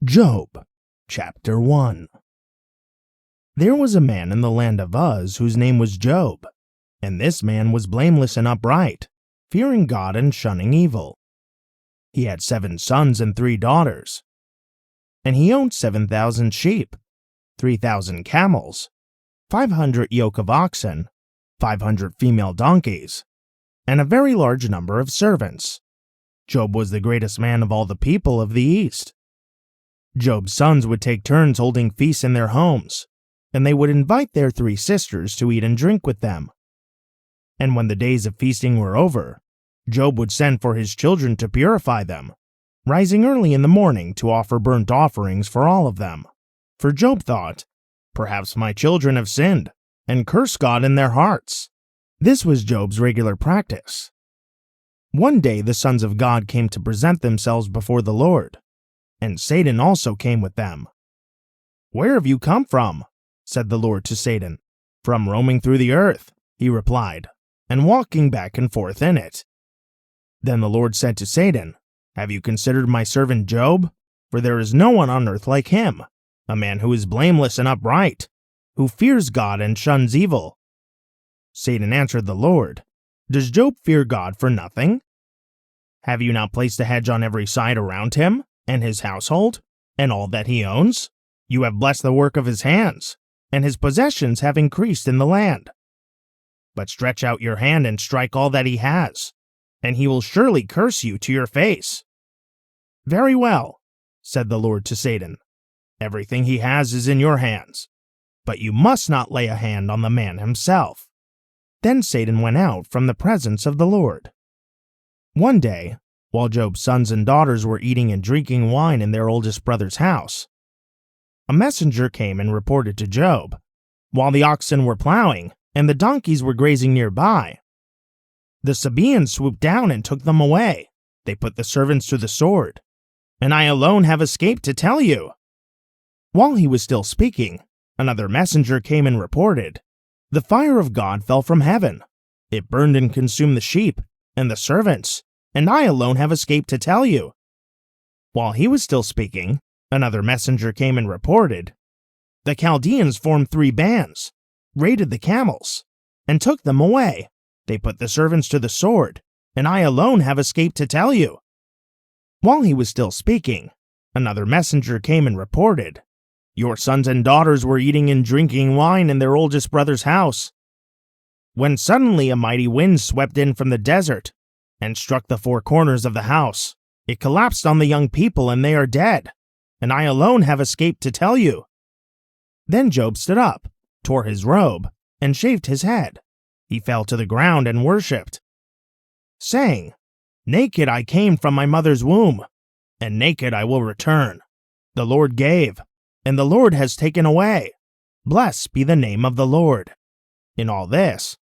Job, Chapter 1. There was a man in the land of Uz whose name was Job, and this man was blameless and upright, fearing God and shunning evil. He had 7 sons and 3 daughters, and he owned 7,000 sheep, 3,000 camels, 500 yoke of oxen, 500 female donkeys, and a very large number of servants. Job was the greatest man of all the people of the East. Job's sons would take turns holding feasts in their homes, and they would invite their 3 sisters to eat and drink with them. And when the days of feasting were over, Job would send for his children to purify them, rising early in the morning to offer burnt offerings for all of them. For Job thought, "Perhaps my children have sinned, and cursed God in their hearts." This was Job's regular practice. One day the sons of God came to present themselves before the Lord, and Satan also came with them. "Where have you come from?" said the Lord to Satan. "From roaming through the earth," he replied, "and walking back and forth in it." Then the Lord said to Satan, "Have you considered my servant Job? For there is no one on earth like him, a man who is blameless and upright, who fears God and shuns evil." Satan answered the Lord, "Does Job fear God for nothing? Have you not placed a hedge on every side around him, and his household, and all that he owns? You have blessed the work of his hands, and his possessions have increased in the land. But stretch out your hand and strike all that he has, and he will surely curse you to your face." "Very well," said the Lord to Satan. "Everything he has is in your hands, but you must not lay a hand on the man himself." Then Satan went out from the presence of the Lord. One day, while Job's sons and daughters were eating and drinking wine in their oldest brother's house, a messenger came and reported to Job, while the oxen were plowing and the donkeys were grazing nearby, the Sabaeans swooped down and took them away. They put the servants to the sword, and I alone have escaped to tell you. While he was still speaking, another messenger came and reported, "The fire of God fell from heaven. It burned and consumed the sheep and the servants, and I alone have escaped to tell you." While he was still speaking, another messenger came and reported, "The Chaldeans formed 3 bands, raided the camels, and took them away. They put the servants to the sword, and I alone have escaped to tell you." While he was still speaking, another messenger came and reported, "Your sons and daughters were eating and drinking wine in their oldest brother's house, when suddenly a mighty wind swept in from the desert and struck the 4 corners of the house. It collapsed on the young people, and they are dead, and I alone have escaped to tell you." Then Job stood up, tore his robe, and shaved his head. He fell to the ground and worshipped, saying, "Naked I came from my mother's womb, and naked I will return. The Lord gave, and the Lord has taken away. Blessed be the name of the Lord." In all this,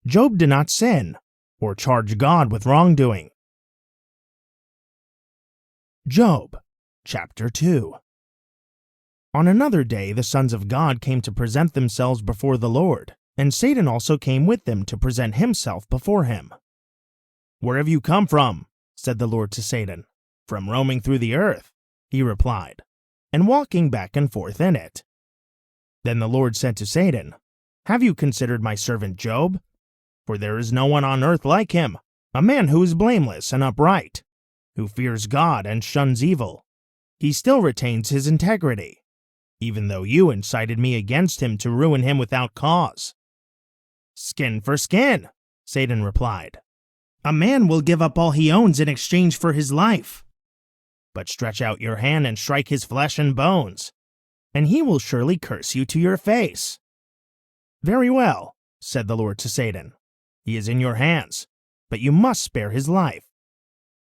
Job did not sin or charge God with wrongdoing. Job, Chapter 2. On another day the sons of God came to present themselves before the Lord, and Satan also came with them to present himself before him. "Where have you come from?" said the Lord to Satan. "From roaming through the earth," he replied, "and walking back and forth in it." Then the Lord said to Satan, "Have you considered my servant Job? For there is no one on earth like him, a man who is blameless and upright, who fears God and shuns evil. He still retains his integrity, even though you incited me against him to ruin him without cause." "Skin for skin," Satan replied. "A man will give up all he owns in exchange for his life. But stretch out your hand and strike his flesh and bones, and he will surely curse you to your face." "Very well," said the Lord to Satan. "He is in your hands, but you must spare his life."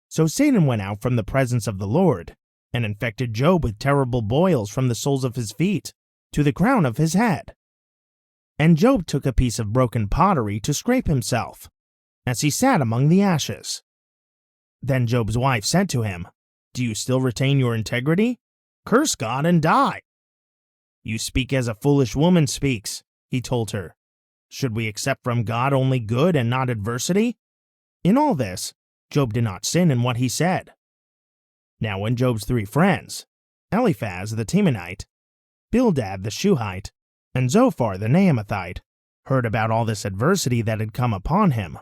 So Satan went out from the presence of the Lord and infected Job with terrible boils from the soles of his feet to the crown of his head. And Job took a piece of broken pottery to scrape himself, as he sat among the ashes. Then Job's wife said to him, "Do you still retain your integrity? Curse God and die." "You speak as a foolish woman speaks," he told her. "Should we accept from God only good and not adversity?" In all this, Job did not sin in what he said. Now when Job's 3 friends, Eliphaz the Temanite, Bildad the Shuhite, and Zophar the Naamathite heard about all this adversity that had come upon him,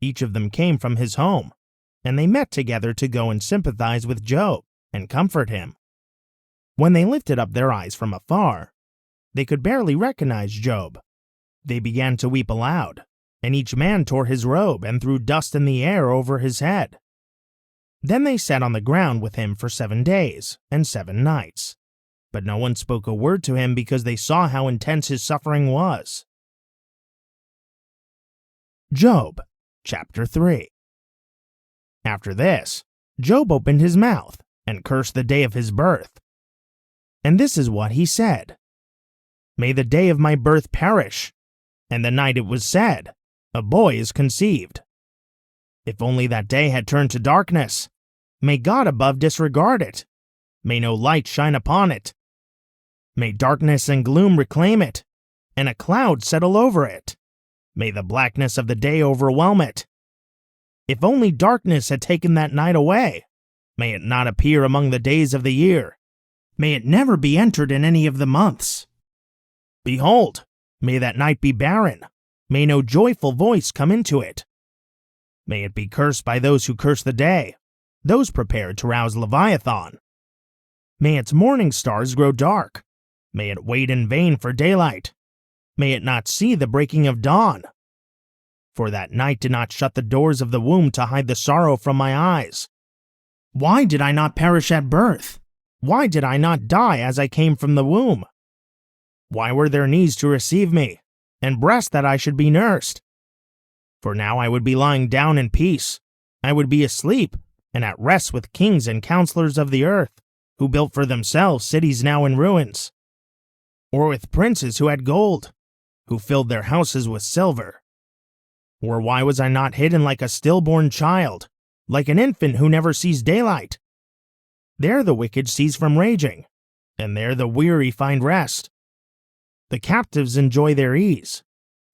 each of them came from his home, and they met together to go and sympathize with Job and comfort him. When they lifted up their eyes from afar, they could barely recognize Job. They began to weep aloud, and each man tore his robe and threw dust in the air over his head. Then they sat on the ground with him for 7 days and 7 nights, but no one spoke a word to him because they saw how intense his suffering was. Job, chapter 3. After this, Job opened his mouth and cursed the day of his birth. And this is what he said: "May the day of my birth perish, and the night it was said, a boy is conceived. If only that day had turned to darkness, may God above disregard it. May no light shine upon it. May darkness and gloom reclaim it, and a cloud settle over it. May the blackness of the day overwhelm it. If only darkness had taken that night away, may it not appear among the days of the year. May it never be entered in any of the months. Behold, may that night be barren. May no joyful voice come into it. May it be cursed by those who curse the day, those prepared to rouse Leviathan. May its morning stars grow dark. May it wait in vain for daylight. May it not see the breaking of dawn. For that night did not shut the doors of the womb to hide the sorrow from my eyes. Why did I not perish at birth? Why did I not die as I came from the womb? Why were there knees to receive me, and breasts that I should be nursed? For now I would be lying down in peace. I would be asleep and at rest with kings and counselors of the earth, who built for themselves cities now in ruins, or with princes who had gold, who filled their houses with silver. Or why was I not hidden like a stillborn child, like an infant who never sees daylight? There the wicked cease from raging, and there the weary find rest. The captives enjoy their ease.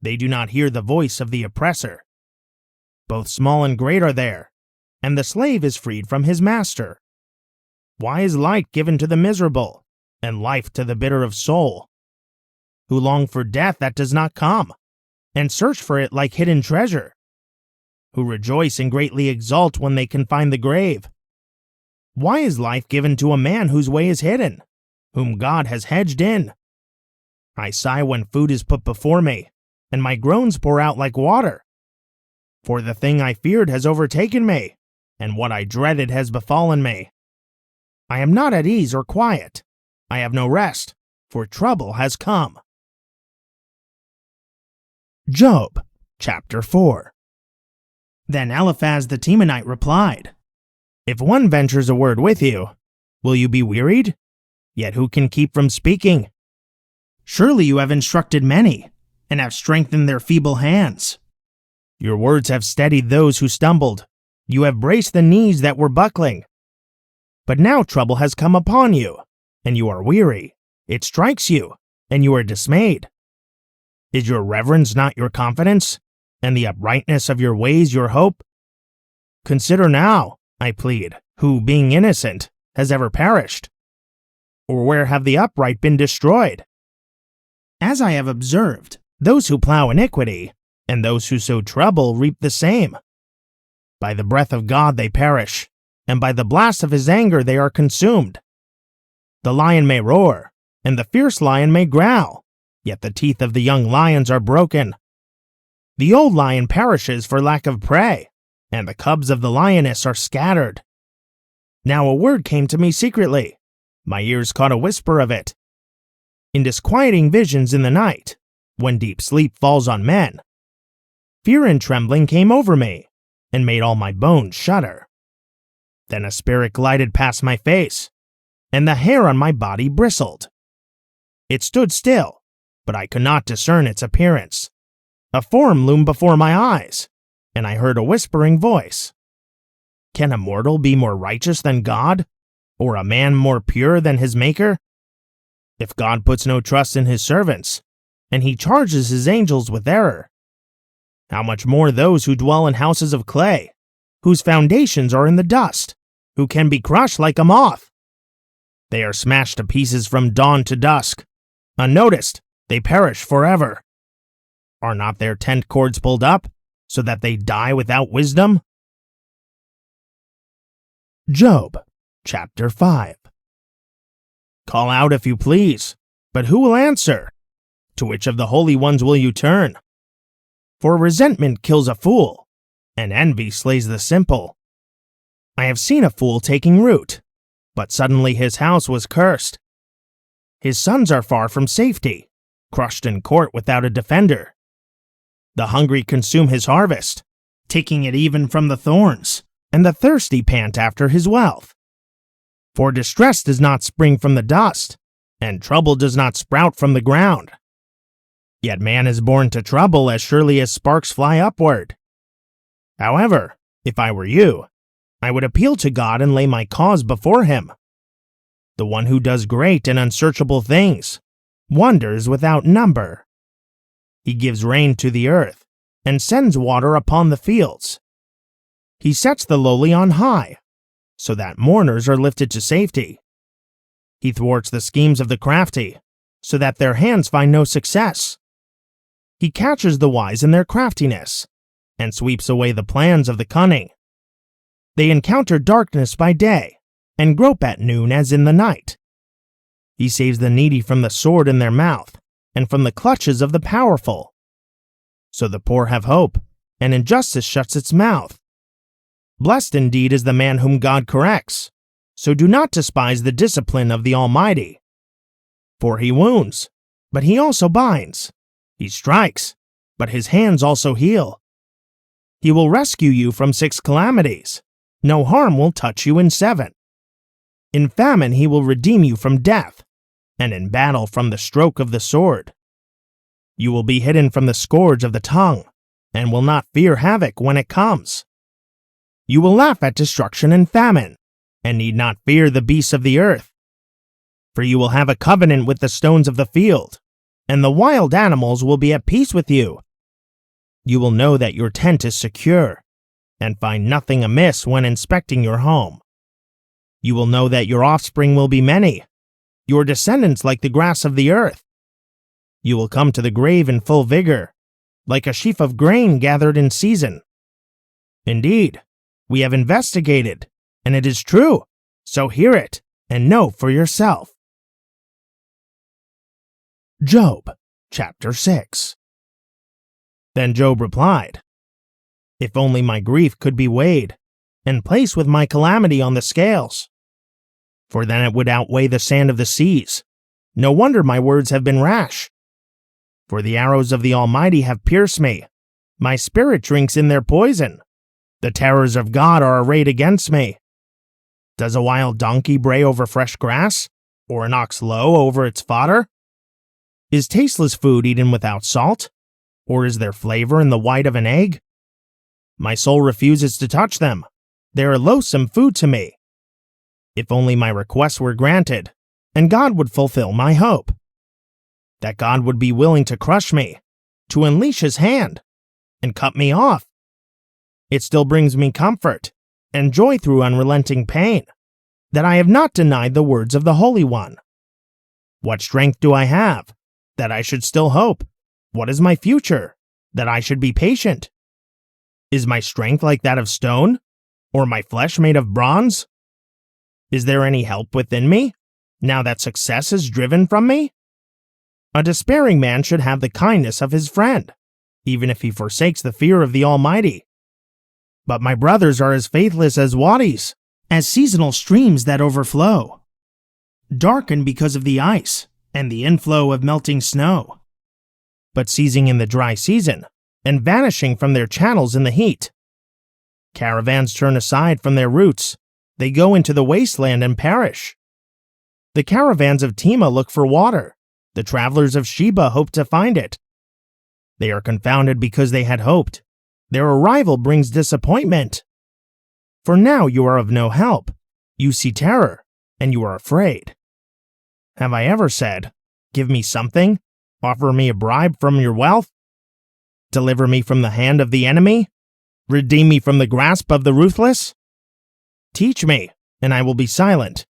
They do not hear the voice of the oppressor. Both small and great are there, and the slave is freed from his master. Why is light given to the miserable, and life to the bitter of soul, who long for death that does not come, and search for it like hidden treasure, who rejoice and greatly exult when they can find the grave? Why is life given to a man whose way is hidden, whom God has hedged in? I sigh when food is put before me, and my groans pour out like water. For the thing I feared has overtaken me, and what I dreaded has befallen me. I am not at ease or quiet. I have no rest, for trouble has come." Job, chapter 4. Then Eliphaz the Temanite replied, "If one ventures a word with you, will you be wearied? Yet who can keep from speaking? Surely you have instructed many, and have strengthened their feeble hands. Your words have steadied those who stumbled. You have braced the knees that were buckling. But now trouble has come upon you, and you are weary. It strikes you, and you are dismayed. Is your reverence not your confidence, and the uprightness of your ways your hope? Consider now, I plead, who, being innocent, has ever perished? Or where have the upright been destroyed? As I have observed, those who plow iniquity, and those who sow trouble reap the same. By the breath of God they perish, and by the blast of his anger they are consumed. The lion may roar, and the fierce lion may growl, yet the teeth of the young lions are broken. The old lion perishes for lack of prey, and the cubs of the lioness are scattered. Now a word came to me secretly. My ears caught a whisper of it. In disquieting visions in the night, when deep sleep falls on men, fear and trembling came over me, and made all my bones shudder. Then a spirit glided past my face, and the hair on my body bristled. It stood still, but I could not discern its appearance. A form loomed before my eyes, and I heard a whispering voice. Can a mortal be more righteous than God, or a man more pure than his Maker? If God puts no trust in his servants, and he charges his angels with error, how much more those who dwell in houses of clay, whose foundations are in the dust, who can be crushed like a moth? They are smashed to pieces from dawn to dusk. Unnoticed, they perish forever. Are not their tent cords pulled up, so that they die without wisdom? Job, chapter 5. Call out if you please, but who will answer? To which of the holy ones will you turn? For resentment kills a fool, and envy slays the simple. I have seen a fool taking root, but suddenly his house was cursed. His sons are far from safety, crushed in court without a defender. The hungry consume his harvest, taking it even from the thorns, and the thirsty pant after his wealth. For distress does not spring from the dust, and trouble does not sprout from the ground. Yet man is born to trouble as surely as sparks fly upward. However, if I were you, I would appeal to God and lay my cause before him. The one who does great and unsearchable things, wonders without number. He gives rain to the earth, and sends water upon the fields. He sets the lowly on high, so that mourners are lifted to safety. He thwarts the schemes of the crafty, so that their hands find no success. He catches the wise in their craftiness, and sweeps away the plans of the cunning. They encounter darkness by day, and grope at noon as in the night. He saves the needy from the sword in their mouth, and from the clutches of the powerful. So the poor have hope, and injustice shuts its mouth. Blessed indeed is the man whom God corrects, so do not despise the discipline of the Almighty. For he wounds, but he also binds. He strikes, but his hands also heal. He will rescue you from 6 calamities. No harm will touch you in 7. In famine he will redeem you from death, and in battle from the stroke of the sword. You will be hidden from the scourge of the tongue, and will not fear havoc when it comes. You will laugh at destruction and famine, and need not fear the beasts of the earth. For you will have a covenant with the stones of the field, and the wild animals will be at peace with you. You will know that your tent is secure, and find nothing amiss when inspecting your home. You will know that your offspring will be many, your descendants like the grass of the earth. You will come to the grave in full vigor, like a sheaf of grain gathered in season. Indeed, we have investigated, and it is true, so hear it, and know for yourself. Job, chapter 6. Then Job replied, If only my grief could be weighed, and placed with my calamity on the scales. For then it would outweigh the sand of the seas. No wonder my words have been rash. For the arrows of the Almighty have pierced me. My spirit drinks in their poison. The terrors of God are arrayed against me. Does a wild donkey bray over fresh grass, or an ox low over its fodder? Is tasteless food eaten without salt, or is there flavor in the white of an egg? My soul refuses to touch them. They are loathsome food to me. If only my requests were granted, and God would fulfill my hope. That God would be willing to crush me, to unleash his hand, and cut me off. It still brings me comfort, and joy through unrelenting pain, that I have not denied the words of the Holy One. What strength do I have, that I should still hope? What is my future, that I should be patient? Is my strength like that of stone, or my flesh made of bronze? Is there any help within me, now that success is driven from me? A despairing man should have the kindness of his friend, even if he forsakes the fear of the Almighty. But my brothers are as faithless as wadis, as seasonal streams that overflow, darkened because of the ice and the inflow of melting snow, but ceasing in the dry season and vanishing from their channels in the heat. Caravans turn aside from their routes. They go into the wasteland and perish. The caravans of Tema look for water. The travelers of Sheba hope to find it. They are confounded because they had hoped. Their arrival brings disappointment. For now you are of no help. You see terror, and you are afraid. Have I ever said, Give me something, offer me a bribe from your wealth? Deliver me from the hand of the enemy? Redeem me from the grasp of the ruthless? Teach me, and I will be silent.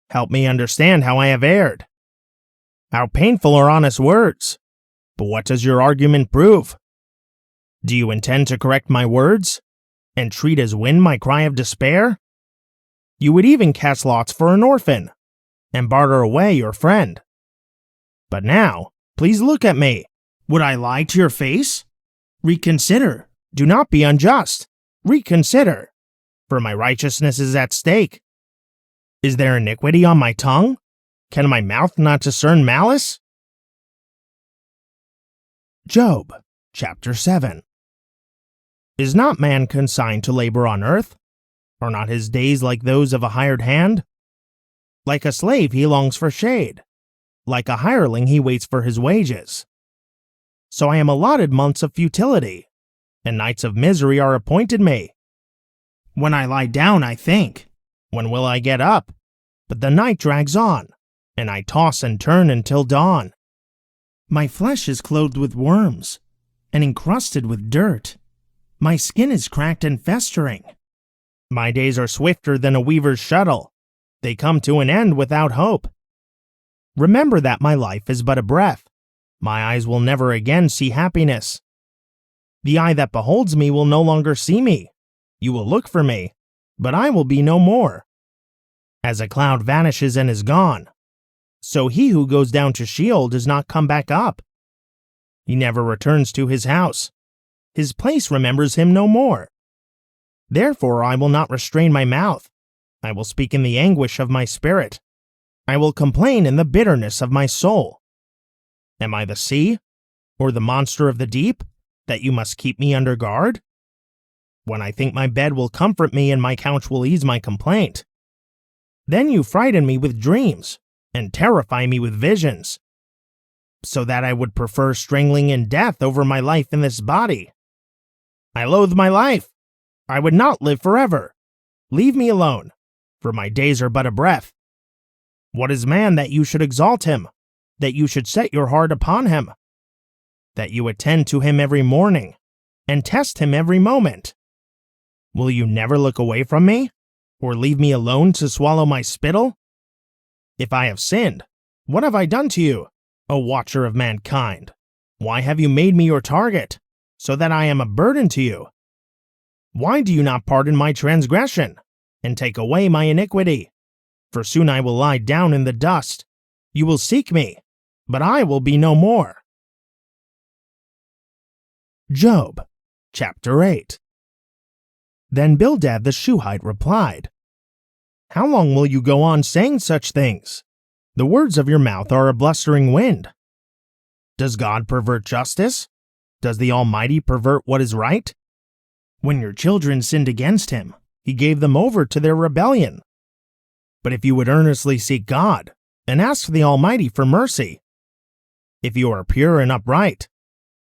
Help me understand how I have erred. How painful are honest words! But what does your argument prove? Do you intend to correct my words, and treat as wind my cry of despair? You would even cast lots for an orphan, and barter away your friend. But now, please look at me. Would I lie to your face? Reconsider. Do not be unjust. Reconsider. For my righteousness is at stake. Is there iniquity on my tongue? Can my mouth not discern malice? Job, chapter 7. Is not man consigned to labor on earth? Are not his days like those of a hired hand? Like a slave he longs for shade. Like a hireling he waits for his wages. So I am allotted months of futility, and nights of misery are appointed me. When I lie down I think, when will I get up? But the night drags on, and I toss and turn until dawn. My flesh is clothed with worms, and encrusted with dirt. My skin is cracked and festering. My days are swifter than a weaver's shuttle. They come to an end without hope. Remember that my life is but a breath. My eyes will never again see happiness. The eye that beholds me will no longer see me. You will look for me, but I will be no more. As a cloud vanishes and is gone, so he who goes down to Sheol does not come back up. He never returns to his house. His place remembers him no more. Therefore I will not restrain my mouth. I will speak in the anguish of my spirit. I will complain in the bitterness of my soul. Am I the sea, or the monster of the deep, that you must keep me under guard? When I think my bed will comfort me and my couch will ease my complaint, then you frighten me with dreams, and terrify me with visions, so that I would prefer strangling and death over my life in this body. I loathe my life. I would not live forever. Leave me alone, for my days are but a breath. What is man that you should exalt him, that you should set your heart upon him, that you attend to him every morning, and test him every moment? Will you never look away from me, or leave me alone to swallow my spittle? If I have sinned, what have I done to you, O watcher of mankind? Why have you made me your target, so that I am a burden to you? Why do you not pardon my transgression, and take away my iniquity? For soon I will lie down in the dust. You will seek me, but I will be no more. Job, chapter 8. Then Bildad the Shuhite replied, How long will you go on saying such things? The words of your mouth are a blustering wind. Does God pervert justice? Does the Almighty pervert what is right? When your children sinned against him, he gave them over to their rebellion. But if you would earnestly seek God, and ask the Almighty for mercy, if you are pure and upright,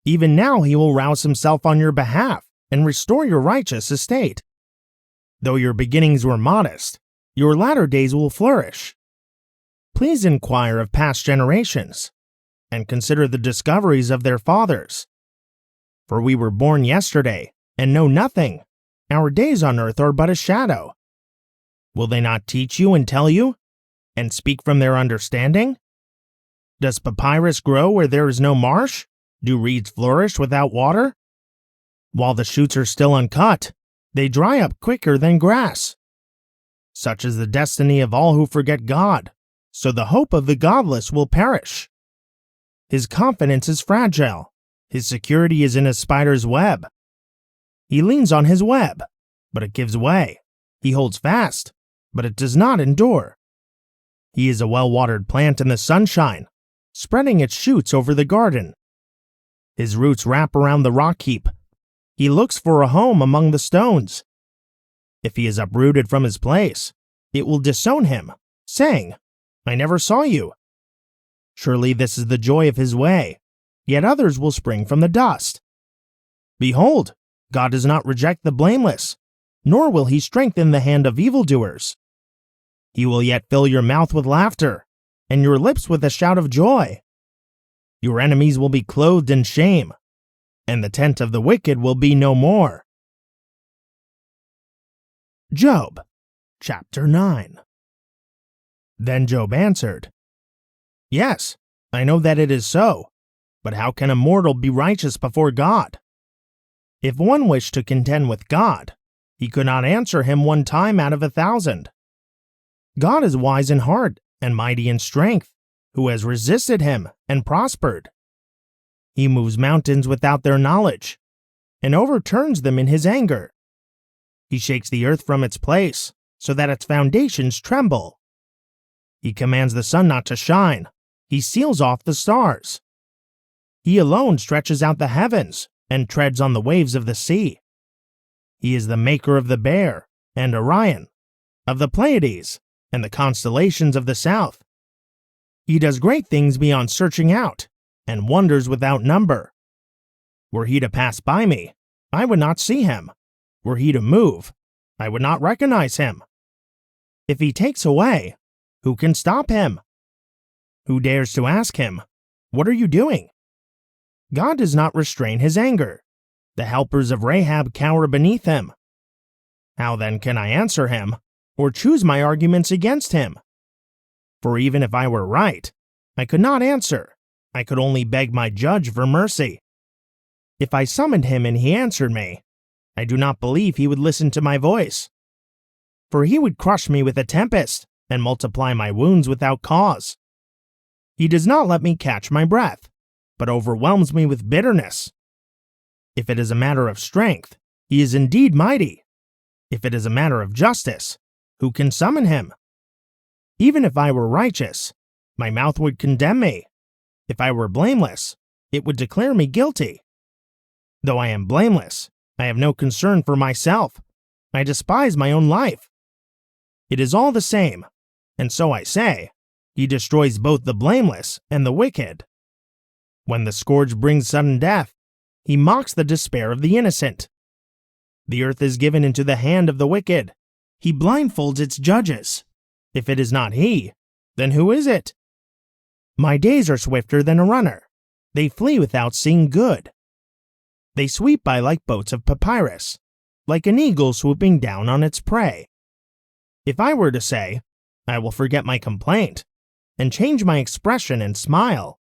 even now he will rouse himself on your behalf and restore your righteous estate. Though your beginnings were modest, your latter days will flourish. Please inquire of past generations, and consider the discoveries of their fathers. For we were born yesterday, and know nothing. Our days on earth are but a shadow. Will they not teach you and tell you, and speak from their understanding? Does papyrus grow where there is no marsh? Do reeds flourish without water? While the shoots are still uncut, they dry up quicker than grass. Such is the destiny of all who forget God, so the hope of the godless will perish. His confidence is fragile. His security is in a spider's web. He leans on his web, but it gives way. He holds fast, but it does not endure. He is a well-watered plant in the sunshine, spreading its shoots over the garden. His roots wrap around the rock heap. He looks for a home among the stones. If he is uprooted from his place, it will disown him, saying, I never saw you. Surely this is the joy of his way, yet others will spring from the dust. Behold, God does not reject the blameless, nor will he strengthen the hand of evildoers. He will yet fill your mouth with laughter, and your lips with a shout of joy. Your enemies will be clothed in shame, and the tent of the wicked will be no more. Job, chapter 9. Then Job answered, "Yes, I know that it is so, but how can a mortal be righteous before God? If one wished to contend with God, he could not answer him 1 time out of 1,000. God is wise in heart and mighty in strength, who has resisted him and prospered. He moves mountains without their knowledge, and overturns them in his anger. He shakes the earth from its place, so that its foundations tremble. He commands the sun not to shine. He seals off the stars. He alone stretches out the heavens and treads on the waves of the sea. He is the maker of the Bear and Orion, of the Pleiades and the constellations of the south. He does great things beyond searching out, and wonders without number. Were he to pass by me, I would not see him. Were he to move, I would not recognize him. If he takes away, who can stop him? Who dares to ask him, 'What are you doing?' God does not restrain his anger. The helpers of Rahab cower beneath him. How then can I answer him, or choose my arguments against him? For even if I were right, I could not answer. I could only beg my judge for mercy. If I summoned him and he answered me, I do not believe he would listen to my voice. For he would crush me with a tempest and multiply my wounds without cause. He does not let me catch my breath, but overwhelms me with bitterness. If it is a matter of strength, he is indeed mighty. If it is a matter of justice, who can summon him? Even if I were righteous, my mouth would condemn me. If I were blameless, it would declare me guilty. Though I am blameless, I have no concern for myself. I despise my own life. It is all the same, and so I say, he destroys both the blameless and the wicked. When the scourge brings sudden death, he mocks the despair of the innocent. The earth is given into the hand of the wicked. He blindfolds its judges. If it is not he, then who is it? My days are swifter than a runner. They flee without seeing good. They sweep by like boats of papyrus, like an eagle swooping down on its prey. If I were to say, I will forget my complaint, and change my expression and smile,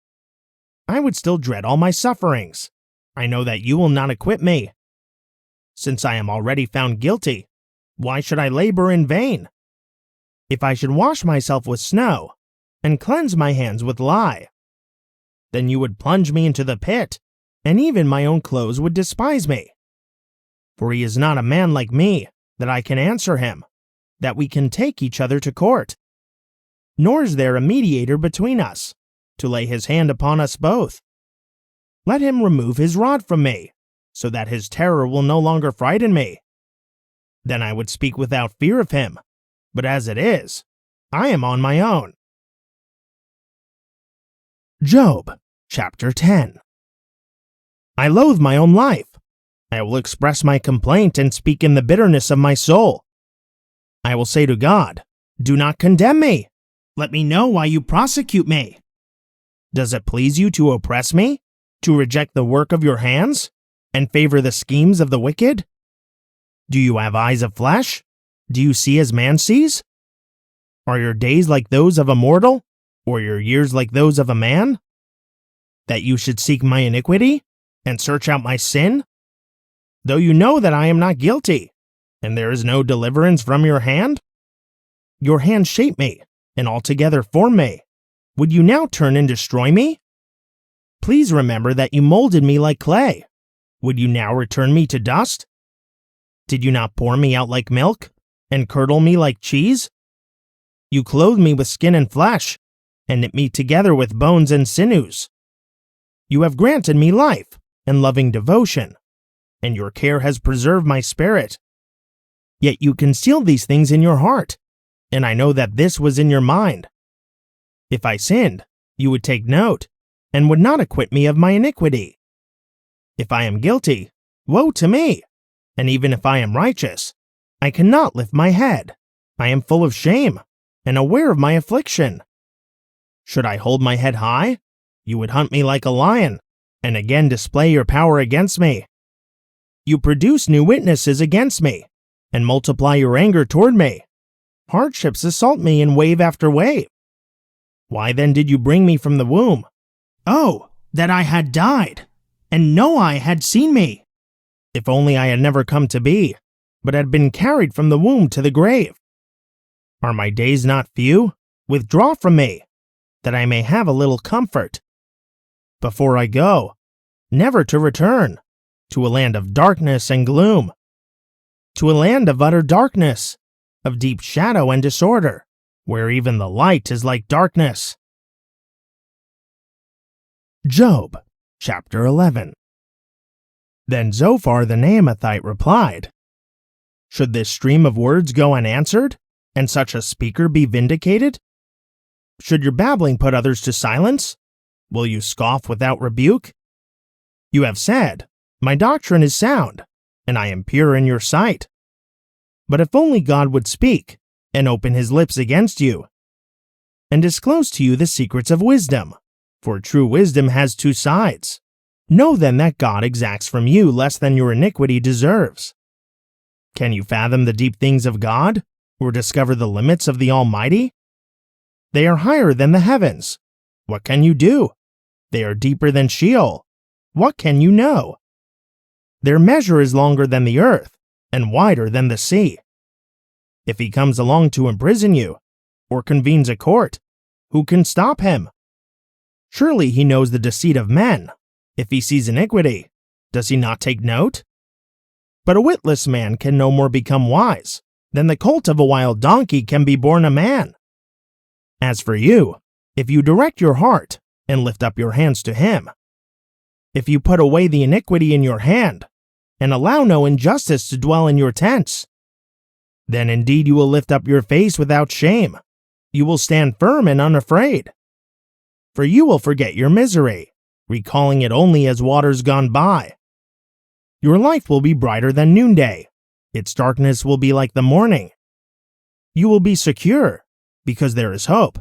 I would still dread all my sufferings. I know that you will not acquit me. Since I am already found guilty, why should I labor in vain? If I should wash myself with snow, and cleanse my hands with lye, then you would plunge me into the pit, and even my own clothes would despise me. For he is not a man like me, that I can answer him, that we can take each other to court. Nor is there a mediator between us, to lay his hand upon us both. Let him remove his rod from me, so that his terror will no longer frighten me. Then I would speak without fear of him, but as it is, I am on my own. Job, chapter 10. I loathe my own life. I will express my complaint and speak in the bitterness of my soul. I will say to God, do not condemn me. Let me know why you prosecute me. Does it please you to oppress me, to reject the work of your hands, and favor the schemes of the wicked? Do you have eyes of flesh? Do you see as man sees? Are your days like those of a mortal, or your years like those of a man? That you should seek my iniquity, and search out my sin? Though you know that I am not guilty, and there is no deliverance from your hand? Your hand shaped me, and altogether formed me. Would you now turn and destroy me? Please remember that you molded me like clay. Would you now return me to dust? Did you not pour me out like milk, and curdle me like cheese? You clothed me with skin and flesh, and knit me together with bones and sinews. You have granted me life and loving devotion, and your care has preserved my spirit. Yet you concealed these things in your heart, and I know that this was in your mind. If I sinned, you would take note, and would not acquit me of my iniquity. If I am guilty, woe to me, and even if I am righteous, I cannot lift my head. I am full of shame, and aware of my affliction. Should I hold my head high, you would hunt me like a lion, and again display your power against me. You produce new witnesses against me, and multiply your anger toward me. Hardships assault me in wave after wave. Why then did you bring me from the womb? Oh, that I had died, and no eye had seen me. If only I had never come to be, but had been carried from the womb to the grave. Are my days not few? Withdraw from me, that I may have a little comfort. Before I go, never to return, to a land of darkness and gloom, to a land of utter darkness, of deep shadow and disorder, where even the light is like darkness. Job, chapter 11. Then Zophar the Naamathite replied, Should this stream of words go unanswered, and such a speaker be vindicated? Should your babbling put others to silence? Will you scoff without rebuke? You have said, My doctrine is sound, and I am pure in your sight. But if only God would speak, and open his lips against you, and disclose to you the secrets of wisdom, for true wisdom has two sides. Know then that God exacts from you less than your iniquity deserves. Can you fathom the deep things of God, or discover the limits of the Almighty? They are higher than the heavens. What can you do? They are deeper than Sheol. What can you know? Their measure is longer than the earth, and wider than the sea. If he comes along to imprison you, or convenes a court, who can stop him? Surely he knows the deceit of men. If he sees iniquity, does he not take note? But a witless man can no more become wise than the colt of a wild donkey can be born a man. As for you, if you direct your heart and lift up your hands to him, if you put away the iniquity in your hand and allow no injustice to dwell in your tents, then indeed you will lift up your face without shame. You will stand firm and unafraid. For you will forget your misery, recalling it only as waters gone by. Your life will be brighter than noonday. Its darkness will be like the morning. You will be secure, because there is hope,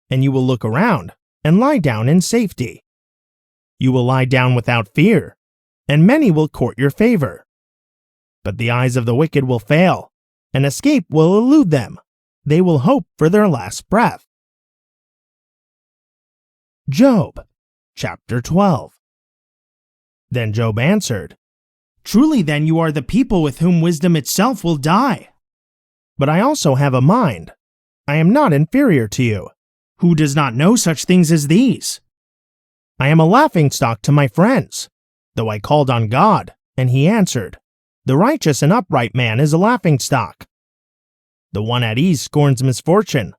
and you will look around and lie down in safety. You will lie down without fear, and many will court your favor. But the eyes of the wicked will fail, and escape will elude them. They will hope for their last breath. Job, chapter 12. Then Job answered, Truly then you are the people with whom wisdom itself will die. But I also have a mind. I am not inferior to you. Who does not know such things as these? I am a laughingstock to my friends, though I called on God, and he answered. The righteous and upright man is a laughingstock. The one at ease scorns misfortune,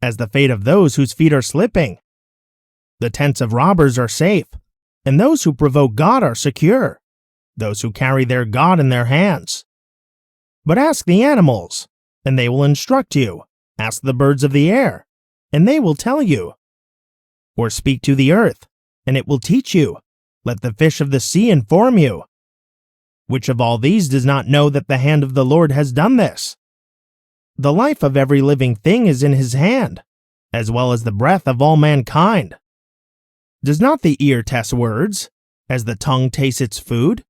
as the fate of those whose feet are slipping. The tents of robbers are safe, and those who provoke God are secure, those who carry their God in their hands. But ask the animals, and they will instruct you. Ask the birds of the air, and they will tell you. Or speak to the earth, and it will teach you. Let the fish of the sea inform you. Which of all these does not know that the hand of the Lord has done this? The life of every living thing is in his hand, as well as the breath of all mankind. Does not the ear test words, as the tongue tastes its food?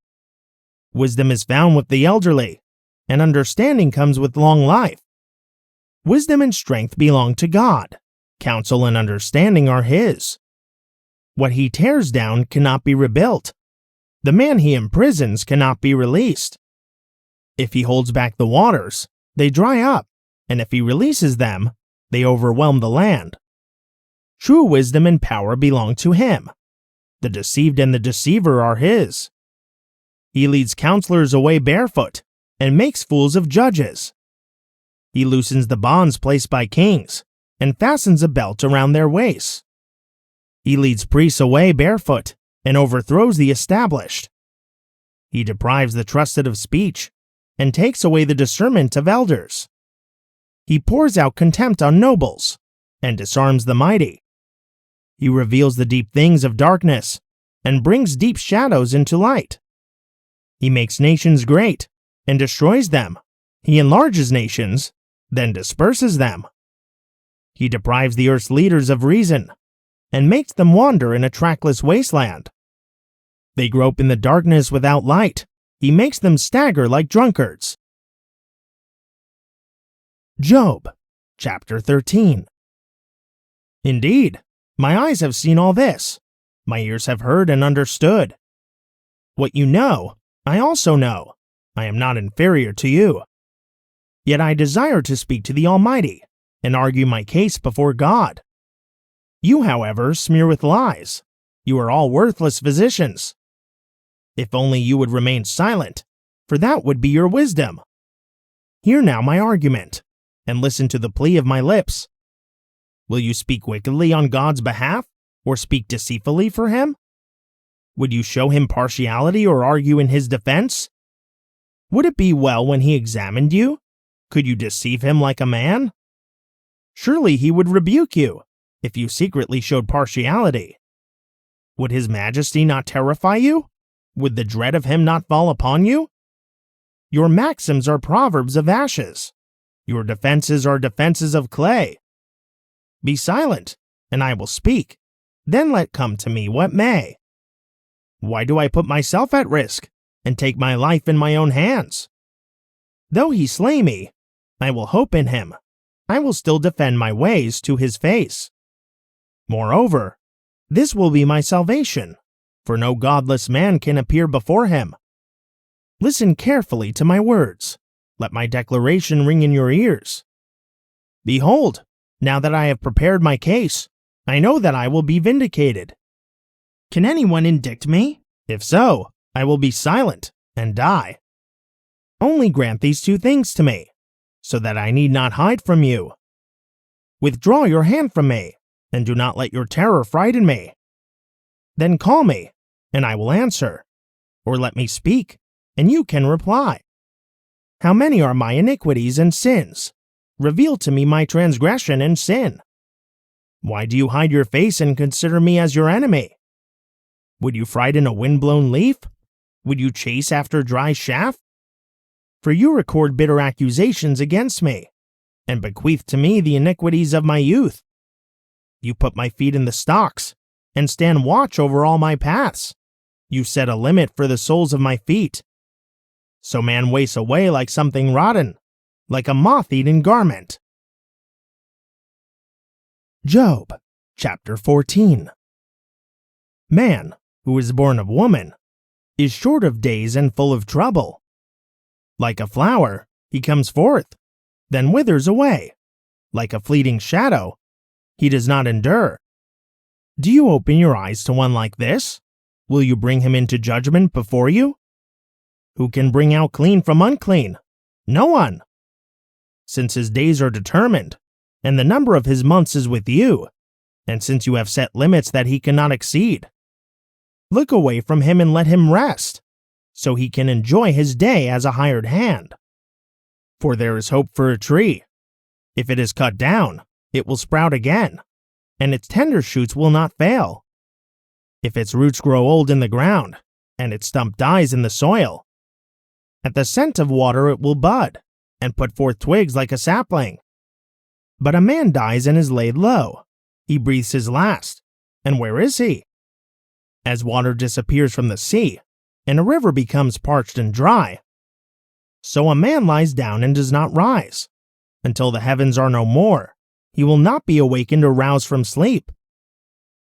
Wisdom is found with the elderly, and understanding comes with long life. Wisdom and strength belong to God. Counsel and understanding are his. What he tears down cannot be rebuilt. The man he imprisons cannot be released. If he holds back the waters, they dry up, and if he releases them, they overwhelm the land. True wisdom and power belong to him. The deceived and the deceiver are his. He leads counselors away barefoot, and makes fools of judges. He loosens the bonds placed by kings, and fastens a belt around their waists. He leads priests away barefoot, and overthrows the established. He deprives the trusted of speech, and takes away the discernment of elders. He pours out contempt on nobles, and disarms the mighty. He reveals the deep things of darkness, and brings deep shadows into light. He makes nations great, and destroys them. He enlarges nations, then disperses them. He deprives the earth's leaders of reason, and makes them wander in a trackless wasteland. They grope in the darkness without light. He makes them stagger like drunkards. Job, Chapter 13. Indeed, my eyes have seen all this. My ears have heard and understood. What you know, I also know. I am not inferior to you. Yet I desire to speak to the Almighty and argue my case before God. You, however, smear with lies. You are all worthless physicians. If only you would remain silent, for that would be your wisdom. Hear now my argument, and listen to the plea of my lips. Will you speak wickedly on God's behalf, or speak deceitfully for him? Would you show him partiality or argue in his defense? Would it be well when he examined you? Could you deceive him like a man? Surely he would rebuke you, if you secretly showed partiality. Would his majesty not terrify you? Would the dread of him not fall upon you? Your maxims are proverbs of ashes. Your defenses are defenses of clay. Be silent, and I will speak. Then let come to me what may. Why do I put myself at risk, and take my life in my own hands? Though he slay me, I will hope in him. I will still defend my ways to his face. Moreover, this will be my salvation, for no godless man can appear before him. Listen carefully to my words. Let my declaration ring in your ears. Behold, now that I have prepared my case, I know that I will be vindicated. Can anyone indict me? If so, I will be silent and die. Only grant these two things to me, so that I need not hide from you. Withdraw your hand from me, and do not let your terror frighten me. Then call me, and I will answer, or let me speak, and you can reply. How many are my iniquities and sins? Reveal to me my transgression and sin. Why do you hide your face and consider me as your enemy? Would you frighten a wind-blown leaf? Would you chase after dry chaff? For you record bitter accusations against me, and bequeath to me the iniquities of my youth. You put my feet in the stocks, and stand watch over all my paths. You set a limit for the soles of my feet. So man wastes away like something rotten, like a moth-eaten garment. Job, chapter 14. Man, who is born of woman, is short of days and full of trouble. Like a flower, he comes forth, then withers away. Like a fleeting shadow, he does not endure. Do you open your eyes to one like this? Will you bring him into judgment before you? Who can bring out clean from unclean? No one. Since his days are determined, and the number of his months is with you, and since you have set limits that he cannot exceed, look away from him and let him rest, so he can enjoy his day as a hired hand. For there is hope for a tree. If it is cut down, it will sprout again, and its tender shoots will not fail. If its roots grow old in the ground, and its stump dies in the soil, at the scent of water it will bud, and put forth twigs like a sapling. But a man dies and is laid low. He breathes his last, and where is he? As water disappears from the sea, and a river becomes parched and dry, so a man lies down and does not rise. Until the heavens are no more, he will not be awakened or roused from sleep.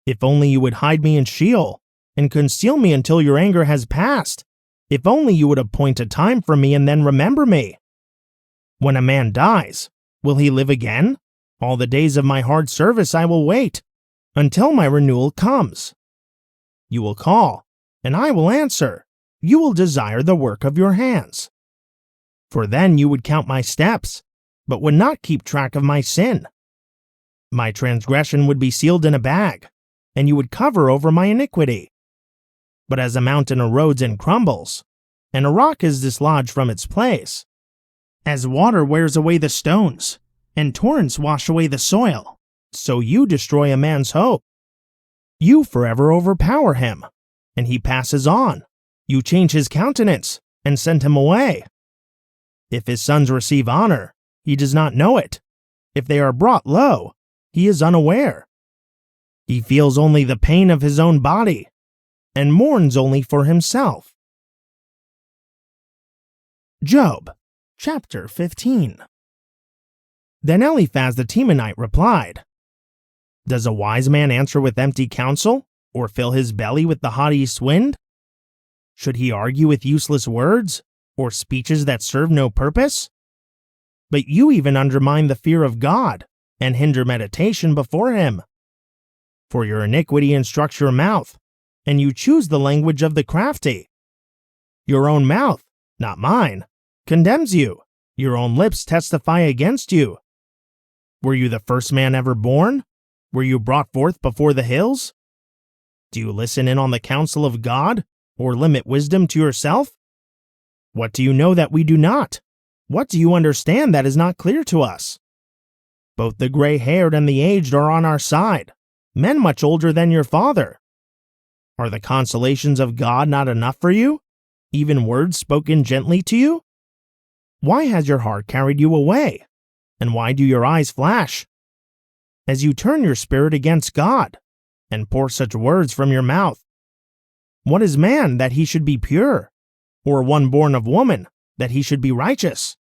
If only you would hide me in Sheol, and conceal me until your anger has passed. If only you would appoint a time for me and then remember me. When a man dies, will he live again? All the days of my hard service I will wait, until my renewal comes. You will call, and I will answer. You will desire the work of your hands. For then you would count my steps, but would not keep track of my sin. My transgression would be sealed in a bag, and you would cover over my iniquity. But as a mountain erodes and crumbles, and a rock is dislodged from its place, as water wears away the stones, and torrents wash away the soil, so you destroy a man's hope. You forever overpower him, and he passes on. You change his countenance, and send him away. If his sons receive honor, he does not know it. If they are brought low, he is unaware. He feels only the pain of his own body, and mourns only for himself. Job, chapter 15. Then Eliphaz the Temanite replied, "Does a wise man answer with empty counsel, or fill his belly with the hot east wind? Should he argue with useless words, or speeches that serve no purpose? But you even undermine the fear of God, and hinder meditation before him. For your iniquity instructs your mouth, and you choose the language of the crafty. Your own mouth, not mine, condemns you. Your own lips testify against you. Were you the first man ever born? Were you brought forth before the hills? Do you listen in on the counsel of God, or limit wisdom to yourself? What do you know that we do not? What do you understand that is not clear to us? Both the gray-haired and the aged are on our side, men much older than your father. Are the consolations of God not enough for you, even words spoken gently to you? Why has your heart carried you away, and why do your eyes flash? As you turn your spirit against God, and pour such words from your mouth. What is man that he should be pure, or one born of woman that he should be righteous?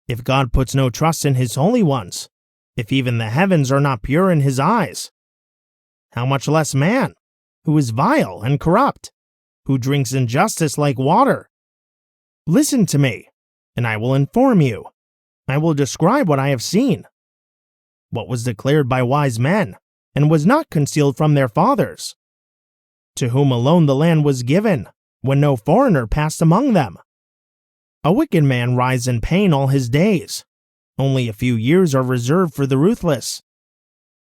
If God puts no trust in his holy ones, if even the heavens are not pure in his eyes, how much less man, who is vile and corrupt, who drinks injustice like water? Listen to me, and I will inform you. I will describe what I have seen. What was declared by wise men, and was not concealed from their fathers, to whom alone the land was given, when no foreigner passed among them. A wicked man writhes in pain all his days. Only a few years are reserved for the ruthless.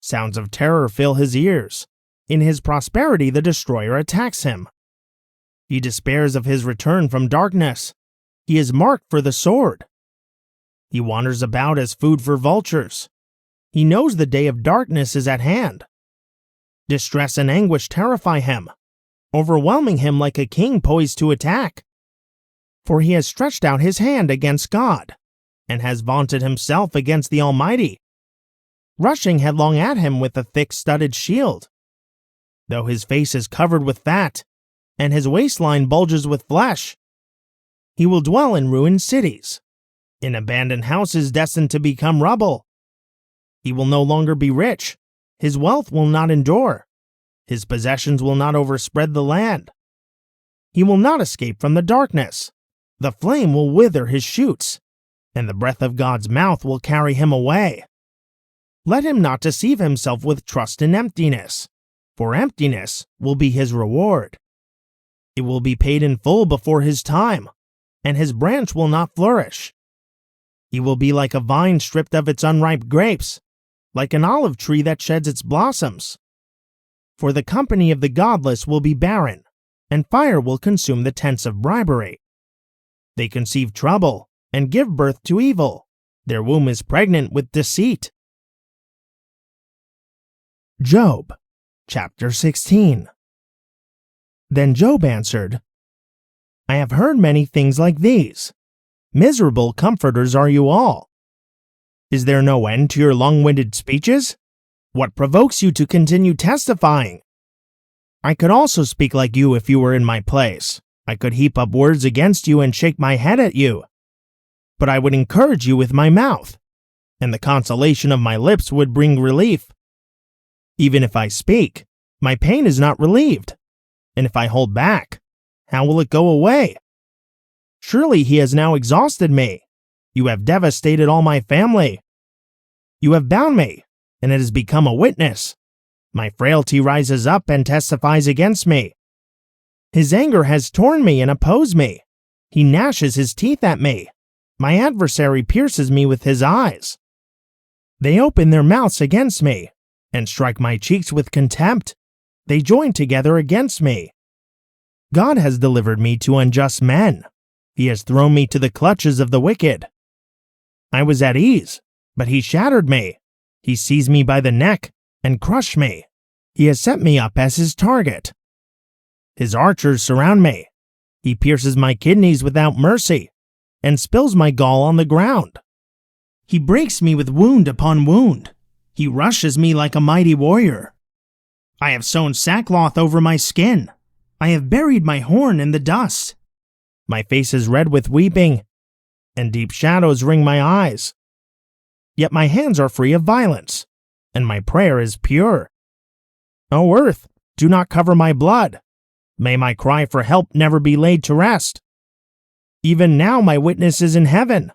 Sounds of terror fill his ears. In his prosperity the destroyer attacks him. He despairs of his return from darkness. He is marked for the sword. He wanders about as food for vultures. He knows the day of darkness is at hand. Distress and anguish terrify him, overwhelming him like a king poised to attack. For he has stretched out his hand against God, and has vaunted himself against the Almighty, rushing headlong at him with a thick-studded shield. Though his face is covered with fat, and his waistline bulges with flesh, he will dwell in ruined cities, in abandoned houses destined to become rubble. He will no longer be rich. His wealth will not endure. His possessions will not overspread the land. He will not escape from the darkness. The flame will wither his shoots, and the breath of God's mouth will carry him away. Let him not deceive himself with trust in emptiness, for emptiness will be his reward. It will be paid in full before his time, and his branch will not flourish. He will be like a vine stripped of its unripe grapes, like an olive tree that sheds its blossoms. For the company of the godless will be barren, and fire will consume the tents of bribery. They conceive trouble and give birth to evil. Their womb is pregnant with deceit. Job, chapter 16. Then Job answered, I have heard many things like these. Miserable comforters are you all. Is there no end to your long-winded speeches? What provokes you to continue testifying? I could also speak like you if you were in my place. I could heap up words against you and shake my head at you. But I would encourage you with my mouth, and the consolation of my lips would bring relief. Even if I speak, my pain is not relieved. And if I hold back, how will it go away? Surely he has now exhausted me. You have devastated all my family. You have bound me, and it has become a witness. My frailty rises up and testifies against me. His anger has torn me and opposed me. He gnashes his teeth at me. My adversary pierces me with his eyes. They open their mouths against me, and strike my cheeks with contempt. They join together against me. God has delivered me to unjust men. He has thrown me to the clutches of the wicked. I was at ease, but he shattered me. He seized me by the neck and crushed me. He has set me up as his target. His archers surround me. He pierces my kidneys without mercy and spills my gall on the ground. He breaks me with wound upon wound. He rushes me like a mighty warrior. I have sewn sackcloth over my skin. I have buried my horn in the dust. My face is red with weeping, and deep shadows ring my eyes. yet my hands are free of violence, and my prayer is pure. O earth, do not cover my blood. May my cry for help never be laid to rest. Even now my witness is in heaven,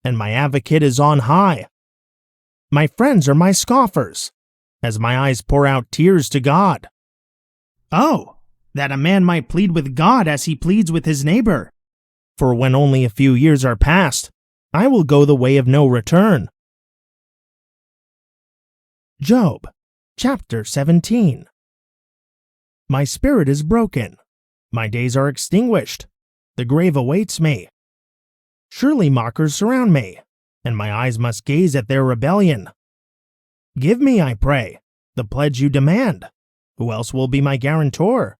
and my advocate is on high. My friends are my scoffers, as my eyes pour out tears to God. Oh, that a man might plead with God as he pleads with his neighbor. For when only a few years are past, I will go the way of no return. Job, chapter 17. My spirit is broken. My days are extinguished. The grave awaits me. Surely mockers surround me, and my eyes must gaze at their rebellion. Give me, I pray, the pledge you demand. Who else will be my guarantor?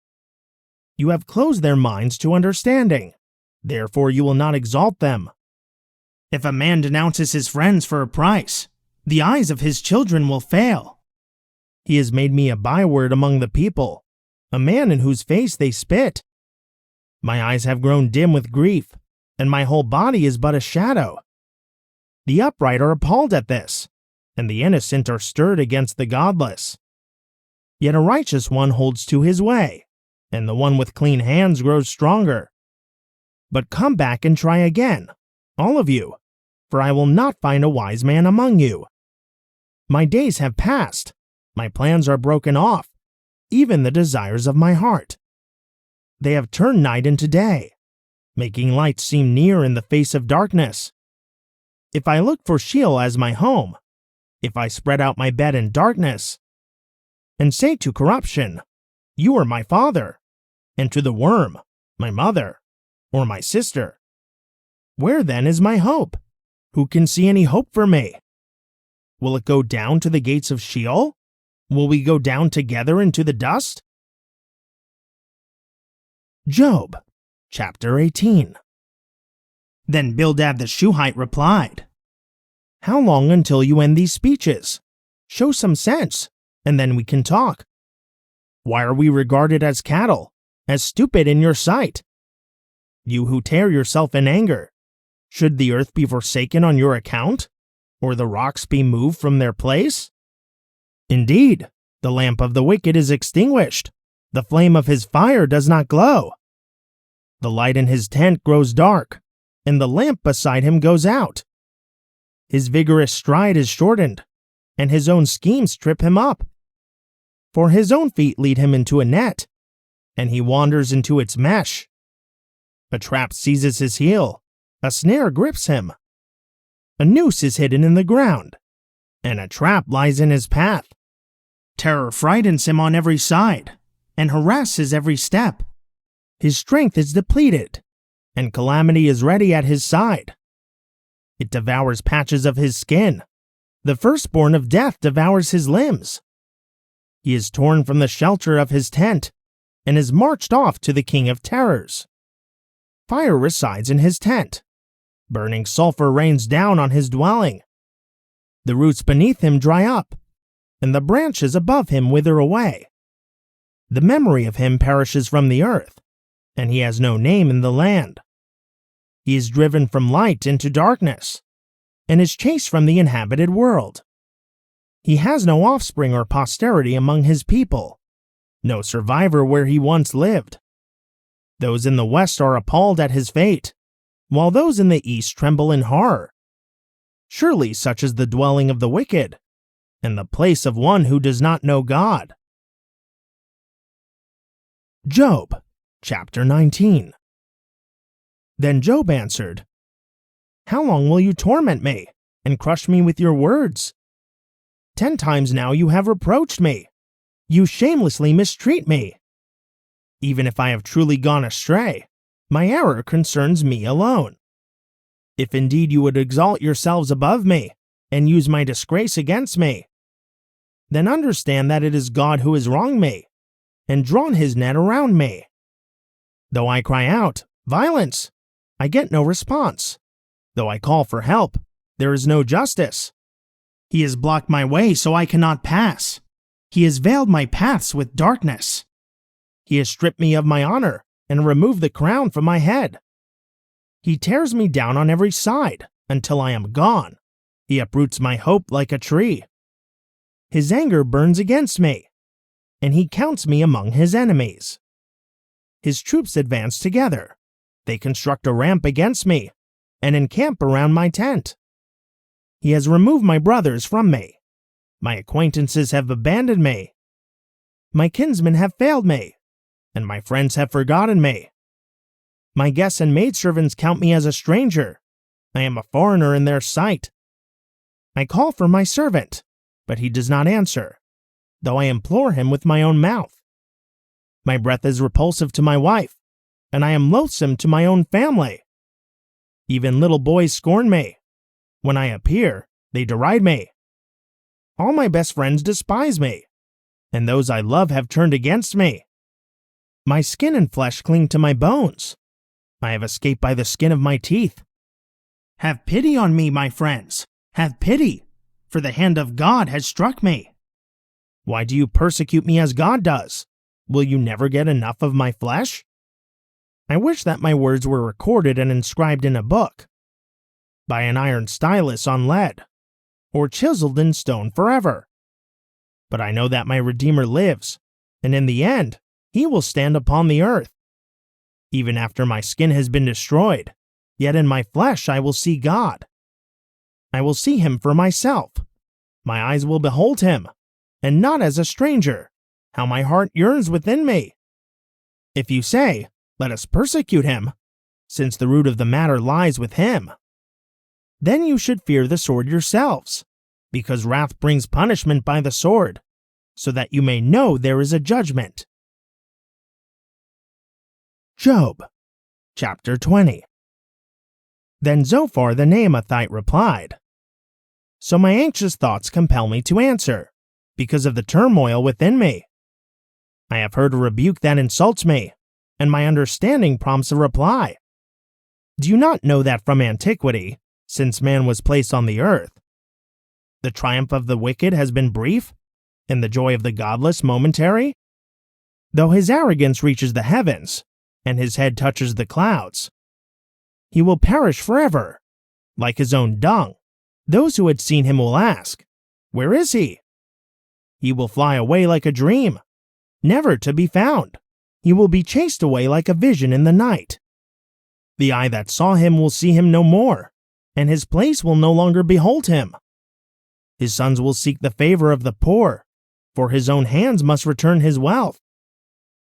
You have closed their minds to understanding. Therefore you will not exalt them. If a man denounces his friends for a price, the eyes of his children will fail. He has made me a byword among the people, a man in whose face they spit. My eyes have grown dim with grief, and my whole body is but a shadow. The upright are appalled at this, and the innocent are stirred against the godless. Yet a righteous one holds to his way, and the one with clean hands grows stronger. But come back and try again, all of you, for I will not find a wise man among you. My days have passed, my plans are broken off, even the desires of my heart. They have turned night into day, making light seem near in the face of darkness. If I look for Sheol as my home, if I spread out my bed in darkness, and say to corruption, you are my father, and to the worm, my mother, or my sister, where then is my hope? Who can see any hope for me? Will it go down to the gates of Sheol? Will we go down together into the dust? Job, chapter 18. Then Bildad the Shuhite replied, How long until you end these speeches? Show some sense, and then we can talk. Why are we regarded as cattle, as stupid in your sight? You who tear yourself in anger, should the earth be forsaken on your account, or the rocks be moved from their place? Indeed, the lamp of the wicked is extinguished, the flame of his fire does not glow. The light in his tent grows dark, and the lamp beside him goes out. His vigorous stride is shortened, and his own schemes trip him up. For his own feet lead him into a net, and he wanders into its mesh. A trap seizes his heel, a snare grips him. A noose is hidden in the ground, and a trap lies in his path. Terror frightens him on every side, and harasses every step. His strength is depleted, and calamity is ready at his side. It devours patches of his skin. The firstborn of death devours his limbs. He is torn from the shelter of his tent, and is marched off to the king of terrors. Fire resides in his tent. Burning sulfur rains down on his dwelling. The roots beneath him dry up, and the branches above him wither away. The memory of him perishes from the earth, and he has no name in the land. He is driven from light into darkness, and is chased from the inhabited world. He has no offspring or posterity among his people, no survivor where he once lived. Those in the west are appalled at his fate, while those in the east tremble in horror. Surely such is the dwelling of the wicked, and the place of one who does not know God. Job, chapter 19. Then Job answered, How long will you torment me, and crush me with your words? 10 times now you have reproached me. You shamelessly mistreat me. Even if I have truly gone astray, my error concerns me alone. If indeed you would exalt yourselves above me, and use my disgrace against me, then understand that it is God who has wronged me, and drawn his net around me. Though I cry out, violence, I get no response. Though I call for help, there is no justice. He has blocked my way so I cannot pass. He has veiled my paths with darkness. He has stripped me of my honor, and removed the crown from my head. He tears me down on every side, until I am gone, He uproots my hope like a tree. His anger burns against me, and he counts me among his enemies. His troops advance together. They construct a ramp against me and encamp around my tent. He has removed my brothers from me. My acquaintances have abandoned me. My kinsmen have failed me, and my friends have forgotten me. My guests and maidservants count me as a stranger. I am a foreigner in their sight. I call for my servant, but he does not answer, though I implore him with my own mouth. My breath is repulsive to my wife, and I am loathsome to my own family. Even little boys scorn me. When I appear, they deride me. All my best friends despise me, and those I love have turned against me. My skin and flesh cling to my bones. I have escaped by the skin of my teeth. Have pity on me, my friends. Have pity, for the hand of God has struck me. Why do you persecute me as God does? Will you never get enough of my flesh? I wish that my words were recorded and inscribed in a book, by an iron stylus on lead, or chiseled in stone forever. But I know that my Redeemer lives, and in the end, he will stand upon the earth. Even after my skin has been destroyed, yet in my flesh I will see God. I will see him for myself. My eyes will behold him, and not as a stranger. How my heart yearns within me. If you say, let us persecute him, since the root of the matter lies with him, then you should fear the sword yourselves, because wrath brings punishment by the sword, so that you may know there is a judgment. Job, chapter 20. Then Zophar the Naamathite replied, So my anxious thoughts compel me to answer, because of the turmoil within me. I have heard a rebuke that insults me, and my understanding prompts a reply. Do you not know that from antiquity, since man was placed on the earth, the triumph of the wicked has been brief, and the joy of the godless momentary? Though his arrogance reaches the heavens, and his head touches the clouds, he will perish forever, like his own dung. Those who had seen him will ask, Where is he? He will fly away like a dream, never to be found. He will be chased away like a vision in the night. The eye that saw him will see him no more, and his place will no longer behold him. His sons will seek the favor of the poor, for his own hands must return his wealth.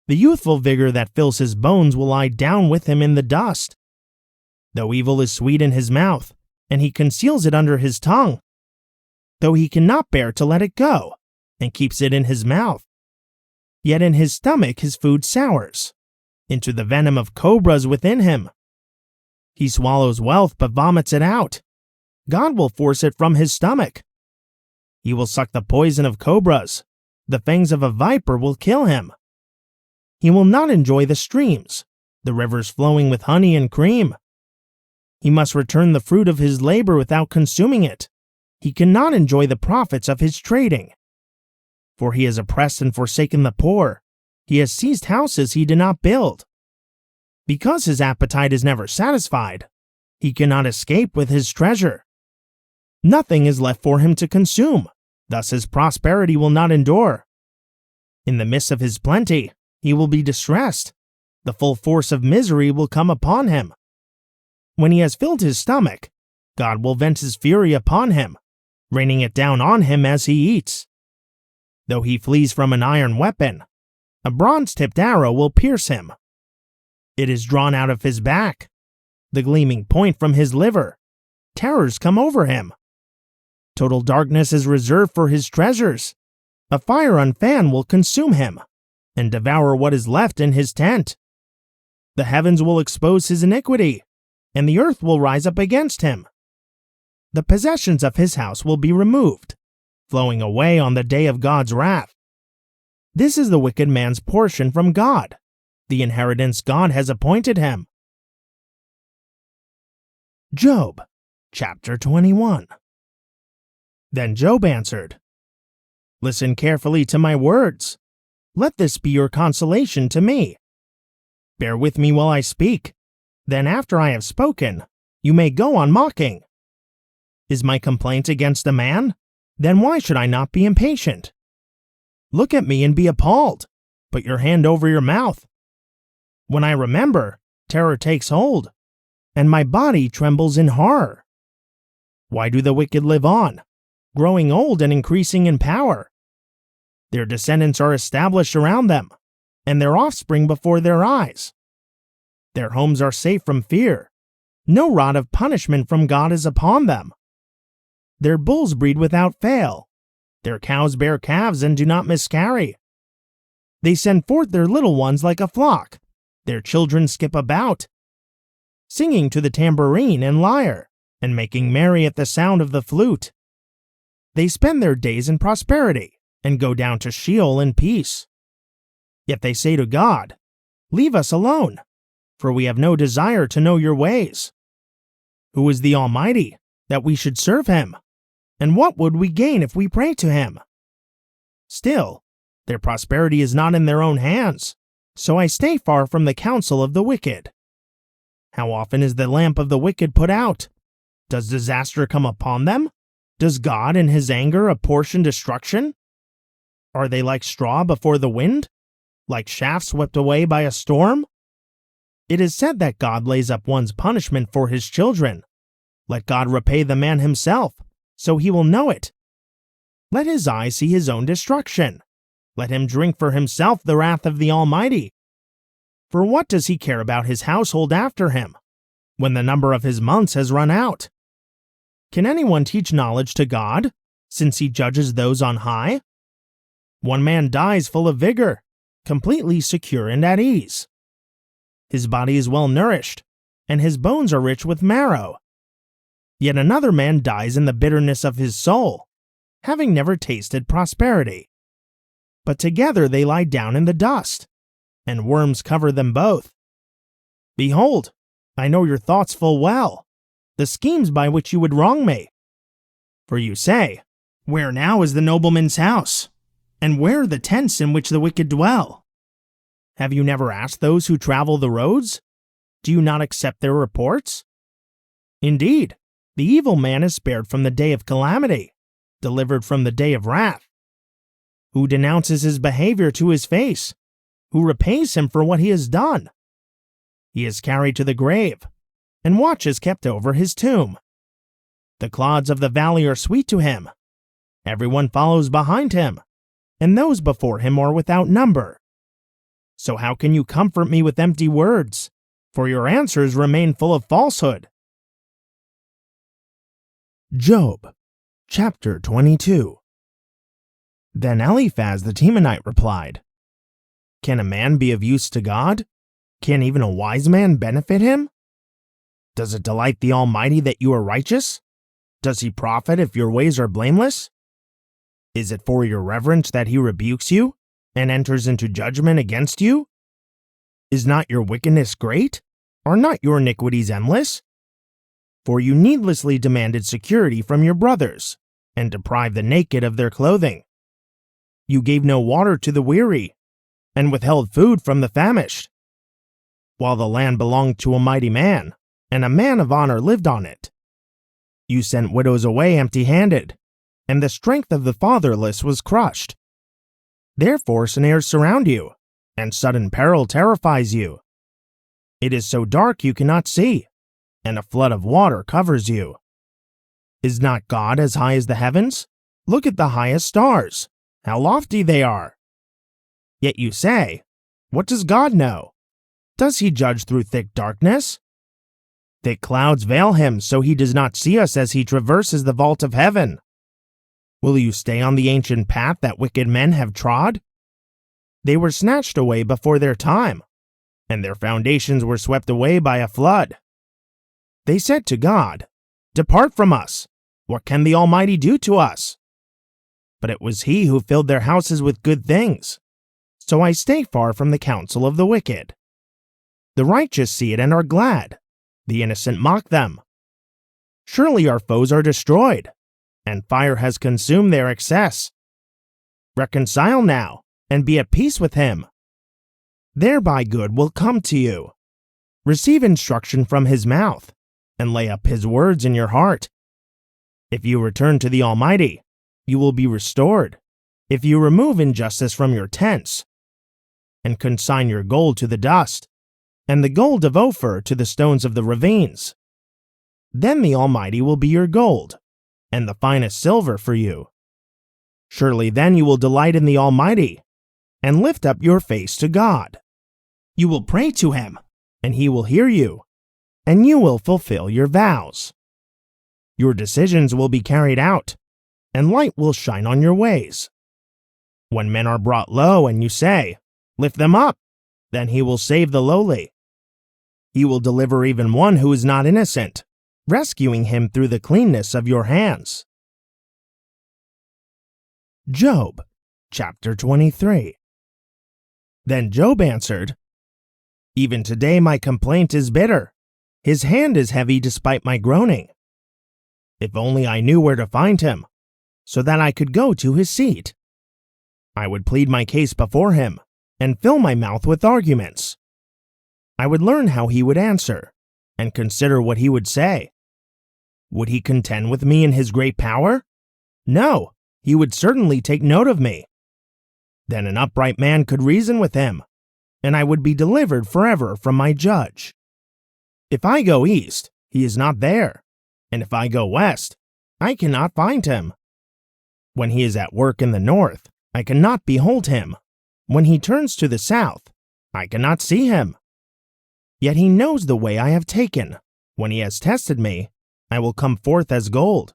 The youthful vigor that fills his bones will lie down with him in the dust. Though evil is sweet in his mouth, and he conceals it under his tongue, though he cannot bear to let it go, and keeps it in his mouth, yet in his stomach his food sours, into the venom of cobras within him. He swallows wealth but vomits it out. God will force it from his stomach. He will suck the poison of cobras. The fangs of a viper will kill him. He will not enjoy the streams, the rivers flowing with honey and cream. He must return the fruit of his labor without consuming it. He cannot enjoy the profits of his trading. For he has oppressed and forsaken the poor. He has seized houses he did not build. Because his appetite is never satisfied, he cannot escape with his treasure. Nothing is left for him to consume, thus his prosperity will not endure. In the midst of his plenty, he will be distressed. The full force of misery will come upon him. When he has filled his stomach, God will vent his fury upon him, raining it down on him as he eats. Though he flees from an iron weapon, a bronze-tipped arrow will pierce him. It is drawn out of his back, the gleaming point from his liver. Terrors come over him. Total darkness is reserved for his treasures. A fire unfanned will consume him, and devour what is left in his tent. The heavens will expose his iniquity, and the earth will rise up against him. The possessions of his house will be removed, flowing away on the day of God's wrath. This is the wicked man's portion from God, the inheritance God has appointed him. Job, chapter 21. Then Job answered, Listen carefully to my words. Let this be your consolation to me. Bear with me while I speak. Then after I have spoken, you may go on mocking. Is my complaint against a man? Then why should I not be impatient? Look at me and be appalled. Put your hand over your mouth. When I remember, terror takes hold, and my body trembles in horror. Why do the wicked live on, growing old and increasing in power? Their descendants are established around them, and their offspring before their eyes. Their homes are safe from fear. No rod of punishment from God is upon them. Their bulls breed without fail. Their cows bear calves and do not miscarry. They send forth their little ones like a flock. Their children skip about, singing to the tambourine and lyre, and making merry at the sound of the flute. They spend their days in prosperity, and go down to Sheol in peace. Yet they say to God, "Leave us alone, for we have no desire to know your ways." Who is the Almighty, that we should serve him? And what would we gain if we pray to him? Still, their prosperity is not in their own hands, so I stay far from the counsel of the wicked. How often is the lamp of the wicked put out? Does disaster come upon them? Does God in his anger apportion destruction? Are they like straw before the wind? Like chaff swept away by a storm? It is said that God lays up one's punishment for his children. Let God repay the man himself, so he will know it. Let his eyes see his own destruction. Let him drink for himself the wrath of the Almighty. For what does he care about his household after him, when the number of his months has run out? Can anyone teach knowledge to God, since he judges those on high? One man dies full of vigor, completely secure and at ease. His body is well nourished, and his bones are rich with marrow. Yet another man dies in the bitterness of his soul, having never tasted prosperity. But together they lie down in the dust, and worms cover them both. Behold, I know your thoughts full well, the schemes by which you would wrong me. For you say, "Where now is the nobleman's house? And where are the tents in which the wicked dwell?" Have you never asked those who travel the roads? Do you not accept their reports? Indeed, the evil man is spared from the day of calamity, delivered from the day of wrath. Who denounces his behavior to his face? Who repays him for what he has done? He is carried to the grave, and watch is kept over his tomb. The clods of the valley are sweet to him. Everyone follows behind him, and those before him are without number. So how can you comfort me with empty words? For your answers remain full of falsehood. Job, chapter 22. Then Eliphaz the Temanite replied, "Can a man be of use to God? Can even a wise man benefit him? Does it delight the Almighty that you are righteous? Does he profit if your ways are blameless? Is it for your reverence that he rebukes you and enters into judgment against you? Is not your wickedness great? Are not your iniquities endless? For you needlessly demanded security from your brothers, and deprived the naked of their clothing. You gave no water to the weary, and withheld food from the famished. While the land belonged to a mighty man, and a man of honor lived on it. You sent widows away empty-handed, and the strength of the fatherless was crushed. Therefore snares surround you, and sudden peril terrifies you. It is so dark you cannot see, and a flood of water covers you. Is not God as high as the heavens? Look at the highest stars, how lofty they are. Yet you say, what does God know? Does he judge through thick darkness? Thick clouds veil him so he does not see us as he traverses the vault of heaven. Will you stay on the ancient path that wicked men have trod? They were snatched away before their time, and their foundations were swept away by a flood. They said to God, "Depart from us. What can the Almighty do to us?" But it was he who filled their houses with good things. So I stay far from the counsel of the wicked. The righteous see it and are glad. The innocent mock them. Surely our foes are destroyed, and fire has consumed their excess. Reconcile now, and be at peace with him. Thereby good will come to you. Receive instruction from his mouth, and lay up his words in your heart. If you return to the Almighty, you will be restored. If you remove injustice from your tents, and consign your gold to the dust, and the gold of Ophir to the stones of the ravines, then the Almighty will be your gold, and the finest silver for you. Surely then you will delight in the Almighty, and lift up your face to God. You will pray to Him, and He will hear you, and you will fulfill your vows. Your decisions will be carried out, and light will shine on your ways. When men are brought low and you say, "Lift them up," then He will save the lowly. He will deliver even one who is not innocent, rescuing him through the cleanness of your hands. Job, chapter 23. Then Job answered, "Even today my complaint is bitter. His hand is heavy despite my groaning. If only I knew where to find him, so that I could go to his seat. I would plead my case before him, and fill my mouth with arguments. I would learn how he would answer, and consider what he would say. Would he contend with me in his great power? No, he would certainly take note of me. Then an upright man could reason with him, and I would be delivered forever from my judge. If I go east, he is not there, and if I go west, I cannot find him. When he is at work in the north, I cannot behold him. When he turns to the south, I cannot see him. Yet he knows the way I have taken. When he has tested me, I will come forth as gold.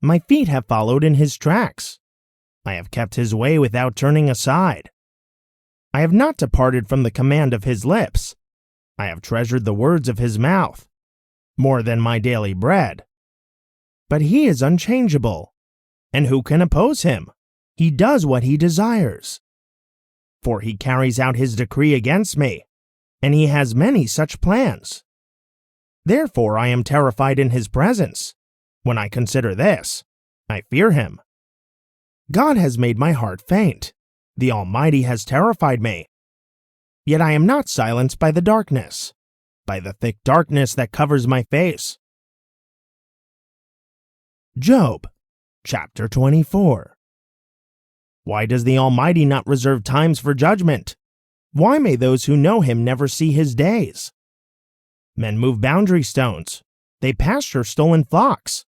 My feet have followed in his tracks. I have kept his way without turning aside. I have not departed from the command of his lips. I have treasured the words of his mouth, more than my daily bread. But he is unchangeable, and who can oppose him? He does what he desires. For he carries out his decree against me, and he has many such plans. Therefore I am terrified in his presence. When I consider this, I fear him. God has made my heart faint. The Almighty has terrified me. Yet I am not silenced by the darkness, by the thick darkness that covers my face. Job, chapter 24. Why does the Almighty not reserve times for judgment? Why may those who know him never see his days? Men move boundary stones. They pasture stolen flocks.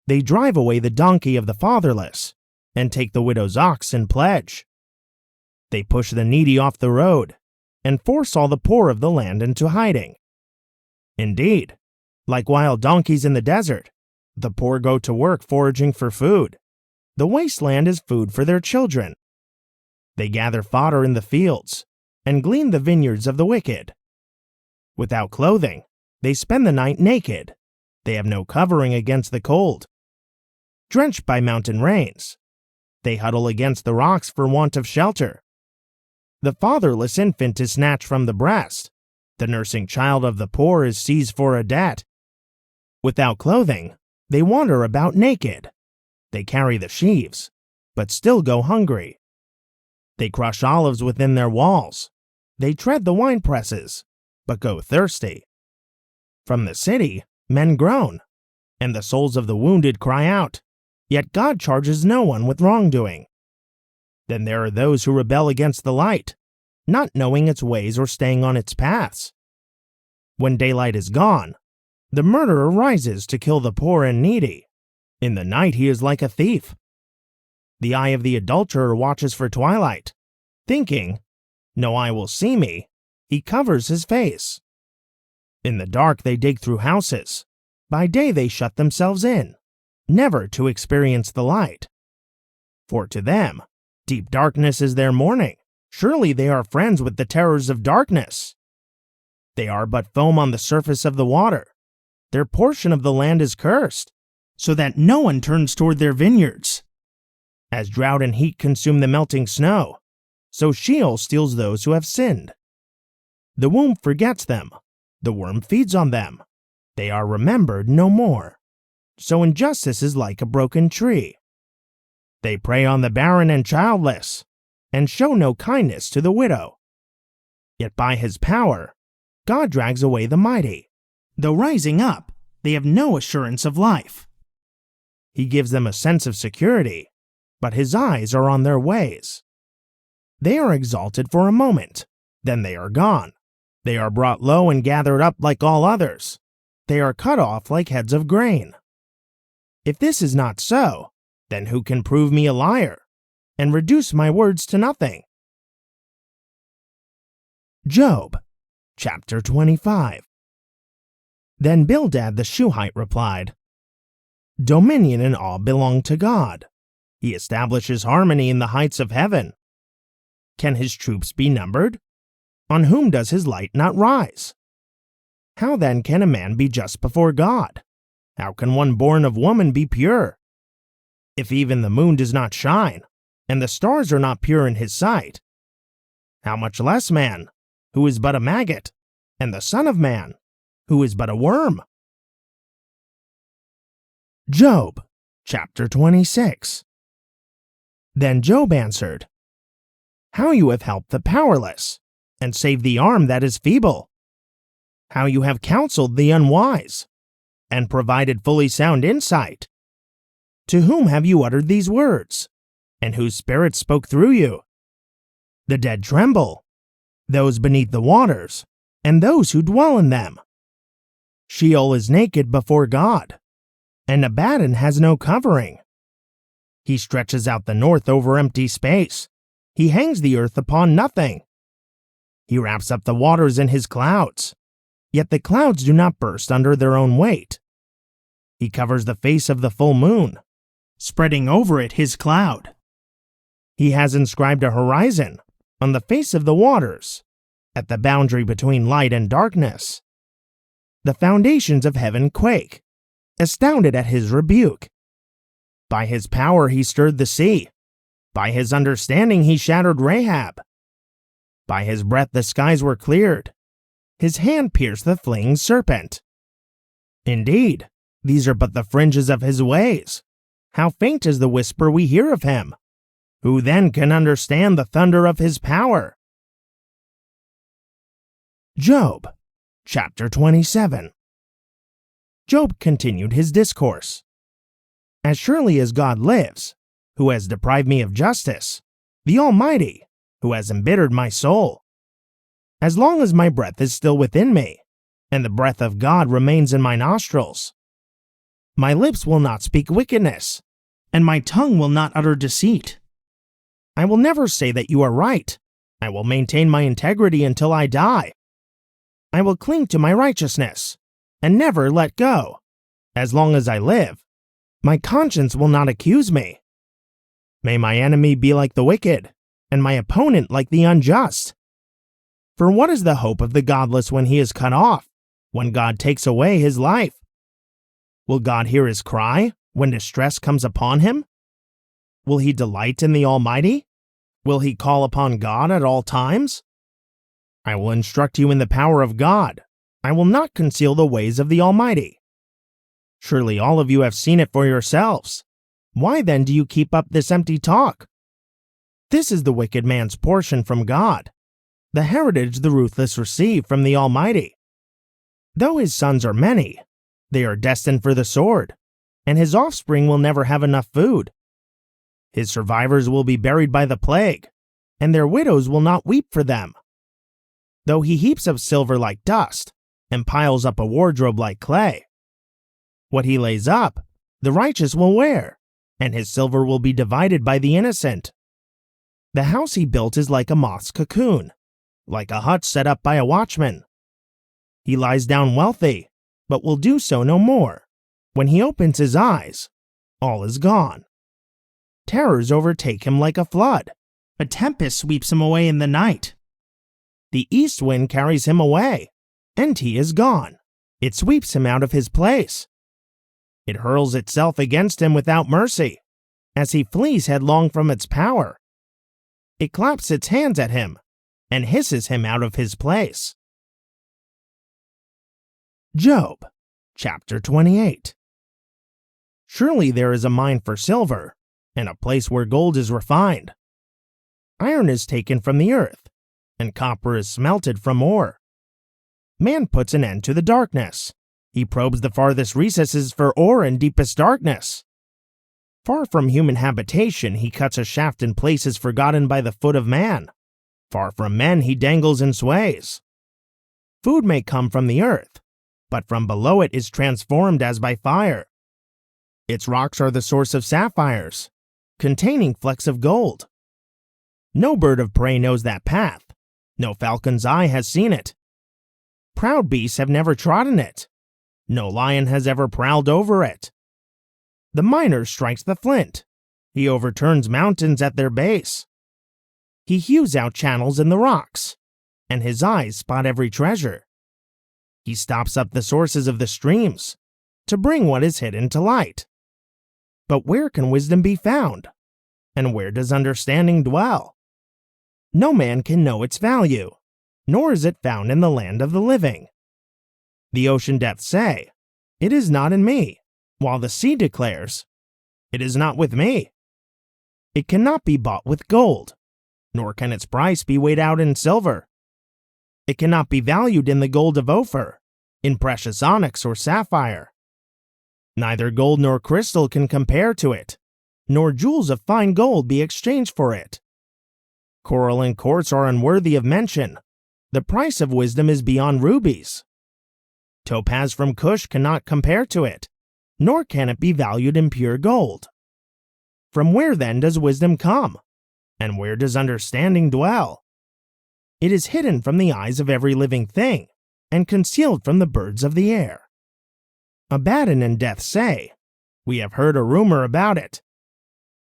They drive away the donkey of the fatherless, and take the widow's ox in pledge. They push the needy off the road, and force all the poor of the land into hiding. Indeed, like wild donkeys in the desert, the poor go to work foraging for food. The wasteland is food for their children. They gather fodder in the fields, and glean the vineyards of the wicked. Without clothing, they spend the night naked. They have no covering against the cold. Drenched by mountain rains, they huddle against the rocks for want of shelter. The fatherless infant is snatched from the breast. The nursing child of the poor is seized for a debt. Without clothing, they wander about naked. They carry the sheaves, but still go hungry. They crush olives within their walls. They tread the winepresses, but go thirsty. From the city, men groan, and the souls of the wounded cry out, yet God charges no one with wrongdoing. Then there are those who rebel against the light, not knowing its ways or staying on its paths. When daylight is gone, the murderer rises to kill the poor and needy. In the night he is like a thief. The eye of the adulterer watches for twilight. Thinking, "No eye will see me," he covers his face. In the dark they dig through houses. By day they shut themselves in, never to experience the light. For to them, deep darkness is their morning. Surely they are friends with the terrors of darkness. They are but foam on the surface of the water. Their portion of the land is cursed, so that no one turns toward their vineyards. As drought and heat consume the melting snow, so Sheol steals those who have sinned. The womb forgets them. The worm feeds on them. They are remembered no more. So injustice is like a broken tree. They prey on the barren and childless, and show no kindness to the widow. Yet by his power, God drags away the mighty. Though rising up, they have no assurance of life. He gives them a sense of security, but his eyes are on their ways. They are exalted for a moment, then they are gone. They are brought low and gathered up like all others. They are cut off like heads of grain. If this is not so, then who can prove me a liar and reduce my words to nothing? Job, chapter 25. Then Bildad the Shuhite replied, Dominion and awe belong to God. He establishes harmony in the heights of heaven. Can his troops be numbered? On whom does his light not rise? How then can a man be just before God? How can one born of woman be pure? If even the moon does not shine, and the stars are not pure in his sight, how much less man, who is but a maggot, and the Son of Man, who is but a worm? Job, chapter 26. Then Job answered, How you have helped the powerless, and saved the arm that is feeble. How you have counseled the unwise, and provided fully sound insight. To whom have you uttered these words, and whose spirit spoke through you? The dead tremble, those beneath the waters, and those who dwell in them. Sheol is naked before God, and Abaddon has no covering. He stretches out the north over empty space. He hangs the earth upon nothing. He wraps up the waters in his clouds, yet the clouds do not burst under their own weight. He covers the face of the full moon, spreading over it his cloud. He has inscribed a horizon on the face of the waters, at the boundary between light and darkness. The foundations of heaven quake, astounded at his rebuke. By his power he stirred the sea. By his understanding he shattered Rahab. By his breath the skies were cleared. His hand pierced the fleeing serpent. Indeed, these are but the fringes of his ways. How faint is the whisper we hear of him! Who then can understand the thunder of his power? Job, chapter 27. Job continued his discourse. As surely as God lives, who has deprived me of justice, the Almighty, who has embittered my soul, as long as my breath is still within me, and the breath of God remains in my nostrils, my lips will not speak wickedness, and my tongue will not utter deceit. I will never say that you are right. I will maintain my integrity until I die. I will cling to my righteousness, and never let go. As long as I live, my conscience will not accuse me. May my enemy be like the wicked, and my opponent like the unjust. For what is the hope of the godless when he is cut off, when God takes away his life? Will God hear his cry when distress comes upon him? Will he delight in the Almighty? Will he call upon God at all times? I will instruct you in the power of God. I will not conceal the ways of the Almighty. Surely all of you have seen it for yourselves. Why then do you keep up this empty talk? This is the wicked man's portion from God, the heritage the ruthless receive from the Almighty. Though his sons are many, they are destined for the sword, and his offspring will never have enough food. His survivors will be buried by the plague, and their widows will not weep for them. Though he heaps up silver like dust, and piles up a wardrobe like clay, what he lays up, the righteous will wear, and his silver will be divided by the innocent. The house he built is like a moth's cocoon, like a hut set up by a watchman. He lies down wealthy, but will do so no more. When he opens his eyes, all is gone. Terrors overtake him like a flood. A tempest sweeps him away in the night. The east wind carries him away, and he is gone. It sweeps him out of his place. It hurls itself against him without mercy, as he flees headlong from its power. It claps its hands at him, and hisses him out of his place. Job, chapter 28. Surely there is a mine for silver, and a place where gold is refined. Iron is taken from the earth, and copper is smelted from ore. Man puts an end to the darkness. He probes the farthest recesses for ore in deepest darkness. Far from human habitation, he cuts a shaft in places forgotten by the foot of man. Far from men, he dangles and sways. Food may come from the earth, but from below it is transformed as by fire. Its rocks are the source of sapphires, containing flecks of gold. No bird of prey knows that path. No falcon's eye has seen it. Proud beasts have never trodden it. No lion has ever prowled over it. The miner strikes the flint. He overturns mountains at their base. He hews out channels in the rocks, and his eyes spot every treasure. He stops up the sources of the streams to bring what is hidden to light. But where can wisdom be found? And where does understanding dwell? No man can know its value, nor is it found in the land of the living. The ocean doth say, "It is not in me," while the sea declares, "It is not with me." It cannot be bought with gold, nor can its price be weighed out in silver. It cannot be valued in the gold of Ophir, in precious onyx or sapphire. Neither gold nor crystal can compare to it, nor jewels of fine gold be exchanged for it. Coral and quartz are unworthy of mention. The price of wisdom is beyond rubies. Topaz from Cush cannot compare to it, nor can it be valued in pure gold. From where then does wisdom come? And where does understanding dwell? It is hidden from the eyes of every living thing, and concealed from the birds of the air. Abaddon and Death say, "We have heard a rumor about it."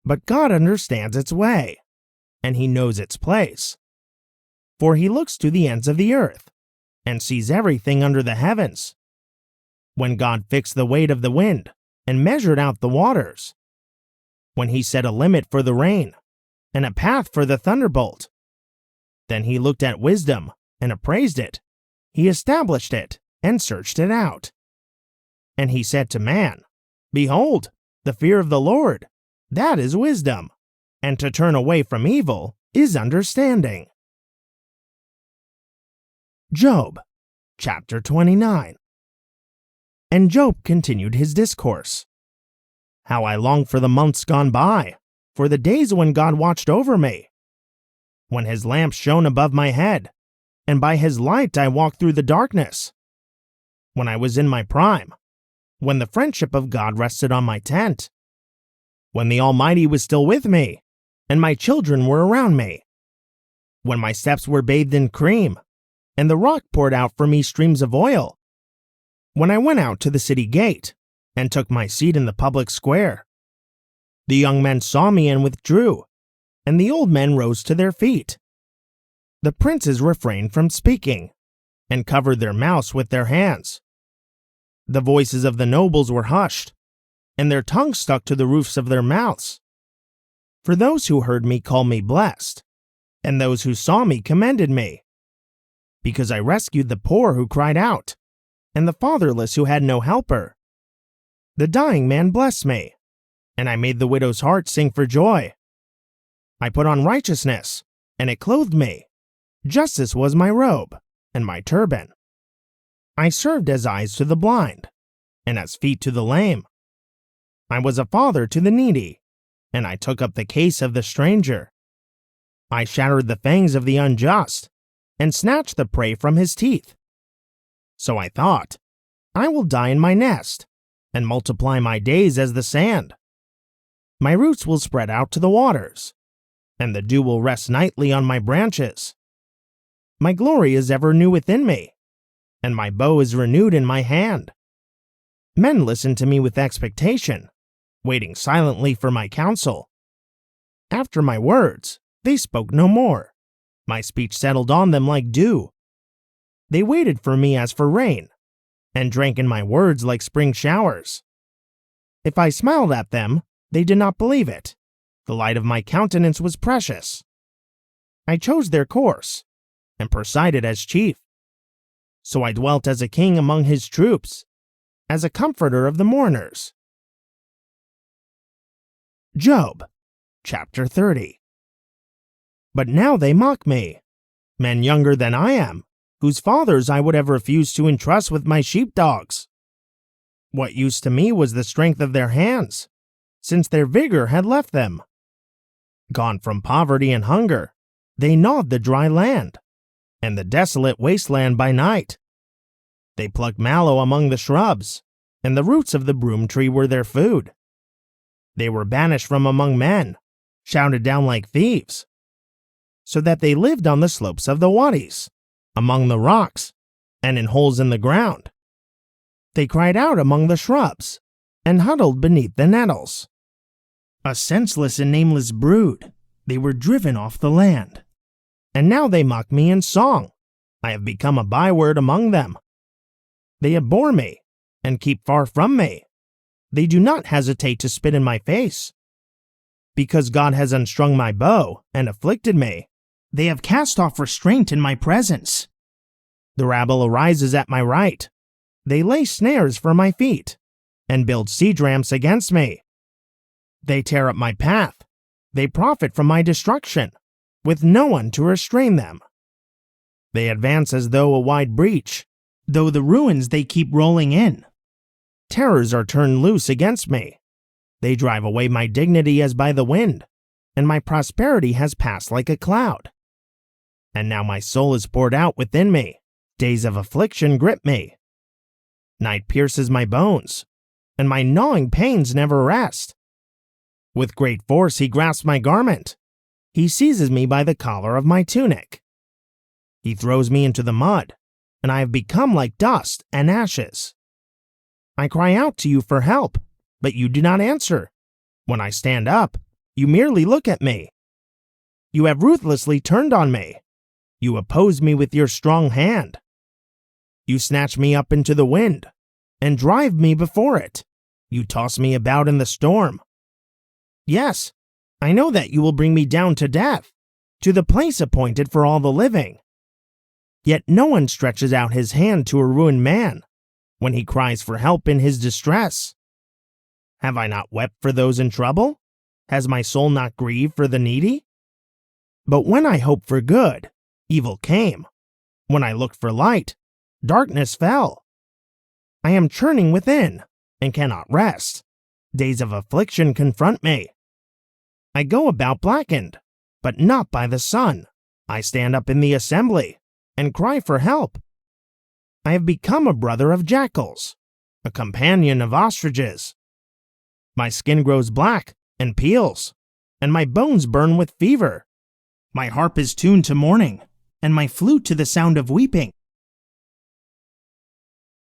But God understands its way, and he knows its place. For he looks to the ends of the earth, and sees everything under the heavens. When God fixed the weight of the wind, and measured out the waters. When he set a limit for the rain, and a path for the thunderbolt. Then he looked at wisdom, and appraised it. He established it, and searched it out. And he said to man, "Behold, the fear of the Lord, that is wisdom, and to turn away from evil is understanding." Job, chapter 29. And Job continued his discourse. How I long for the months gone by, for the days when God watched over me, when his lamp shone above my head, and by his light I walked through the darkness, when I was in my prime, when the friendship of God rested on my tent, when the Almighty was still with me, and my children were around me, when my steps were bathed in cream, and the rock poured out for me streams of oil, when I went out to the city gate, and took my seat in the public square. The young men saw me and withdrew, and the old men rose to their feet. The princes refrained from speaking, and covered their mouths with their hands. The voices of the nobles were hushed, and their tongues stuck to the roofs of their mouths. For those who heard me called me blessed, and those who saw me commended me, because I rescued the poor who cried out, and the fatherless who had no helper. The dying man blessed me, and I made the widow's heart sing for joy. I put on righteousness, and it clothed me. Justice was my robe, and my turban. I served as eyes to the blind, and as feet to the lame. I was a father to the needy, and I took up the case of the stranger. I shattered the fangs of the unjust, and snatched the prey from his teeth. So I thought, I will die in my nest, and multiply my days as the sand. My roots will spread out to the waters, and the dew will rest nightly on my branches. My glory is ever new within me, and my bow is renewed in my hand. Men listen to me with expectation, waiting silently for my counsel. After my words, they spoke no more. My speech settled on them like dew. They waited for me as for rain, and drank in my words like spring showers. If I smiled at them, they did not believe it. The light of my countenance was precious. I chose their course, and presided as chief. So I dwelt as a king among his troops, as a comforter of the mourners. Job, chapter 30. But now they mock me, men younger than I am, whose fathers I would have refused to entrust with my sheepdogs. What use to me was the strength of their hands, since their vigor had left them. Gone from poverty and hunger, they gnawed the dry land, and the desolate wasteland by night. They plucked mallow among the shrubs, and the roots of the broom tree were their food. They were banished from among men, shouted down like thieves, so that they lived on the slopes of the wadis, among the rocks, and in holes in the ground. They cried out among the shrubs, and huddled beneath the nettles. A senseless and nameless brood, they were driven off the land. And now they mock me in song. I have become a byword among them. They abhor me, and keep far from me. They do not hesitate to spit in my face. Because God has unstrung my bow and afflicted me, they have cast off restraint in my presence. The rabble arises at my right. They lay snares for my feet, and build siege ramps against me. They tear up my path. They profit from my destruction, with no one to restrain them. They advance as though a wide breach, though the ruins they keep rolling in. Terrors are turned loose against me. They drive away my dignity as by the wind, and my prosperity has passed like a cloud. And now my soul is poured out within me. Days of affliction grip me. Night pierces my bones, and my gnawing pains never rest. With great force he grasps my garment. He seizes me by the collar of my tunic. He throws me into the mud, and I have become like dust and ashes. I cry out to you for help, but you do not answer. When I stand up, you merely look at me. You have ruthlessly turned on me. You oppose me with your strong hand. You snatch me up into the wind, and drive me before it. You toss me about in the storm. Yes, I know that you will bring me down to death, to the place appointed for all the living. Yet no one stretches out his hand to a ruined man when he cries for help in his distress. Have I not wept for those in trouble? Has my soul not grieved for the needy? But when I hoped for good, evil came. When I looked for light, darkness fell. I am churning within and cannot rest. Days of affliction confront me. I go about blackened, but not by the sun. I stand up in the assembly and cry for help. I have become a brother of jackals, a companion of ostriches. My skin grows black and peels, and my bones burn with fever. My harp is tuned to mourning, and my flute to the sound of weeping.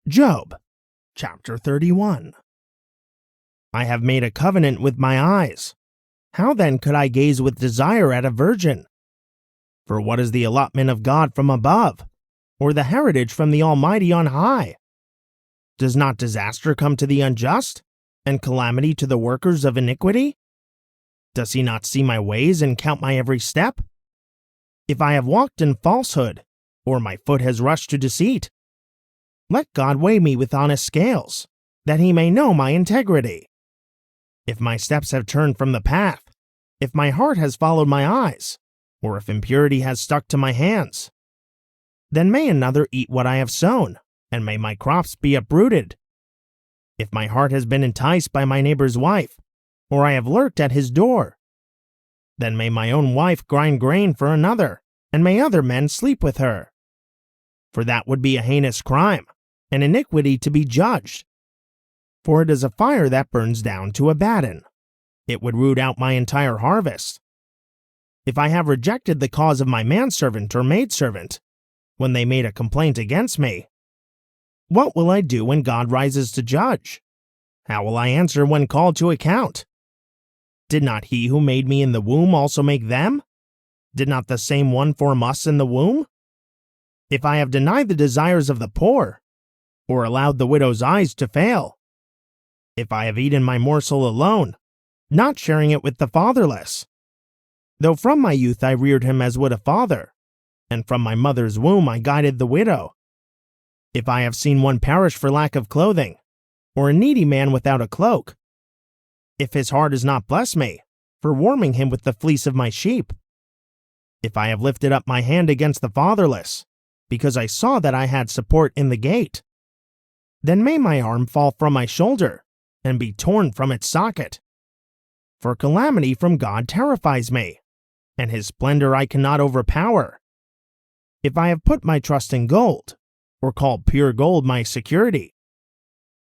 Job, chapter 31. I have made a covenant with my eyes. How then could I gaze with desire at a virgin? For what is the allotment of God from above, or the heritage from the Almighty on high? Does not disaster come to the unjust, and calamity to the workers of iniquity? Does he not see my ways and count my every step? If I have walked in falsehood, or my foot has rushed to deceit, let God weigh me with honest scales, that he may know my integrity. If my steps have turned from the path, if my heart has followed my eyes, or if impurity has stuck to my hands, then may another eat what I have sown, and may my crops be uprooted. If my heart has been enticed by my neighbor's wife, or I have lurked at his door, then may my own wife grind grain for another, and may other men sleep with her. For that would be a heinous crime, an iniquity to be judged. For it is a fire that burns down to Abaddon. It would root out my entire harvest. If I have rejected the cause of my manservant or maidservant, when they made a complaint against me, what will I do when God rises to judge? How will I answer when called to account? Did not he who made me in the womb also make them? Did not the same one form us in the womb? If I have denied the desires of the poor, or allowed the widow's eyes to fail, if I have eaten my morsel alone, not sharing it with the fatherless, though from my youth I reared him as would a father, and from my mother's womb I guided the widow, if I have seen one perish for lack of clothing, or a needy man without a cloak, if his heart has not blessed me for warming him with the fleece of my sheep, if I have lifted up my hand against the fatherless, because I saw that I had support in the gate, then may my arm fall from my shoulder, and be torn from its socket. For calamity from God terrifies me, and his splendor I cannot overpower. If I have put my trust in gold, or called pure gold my security,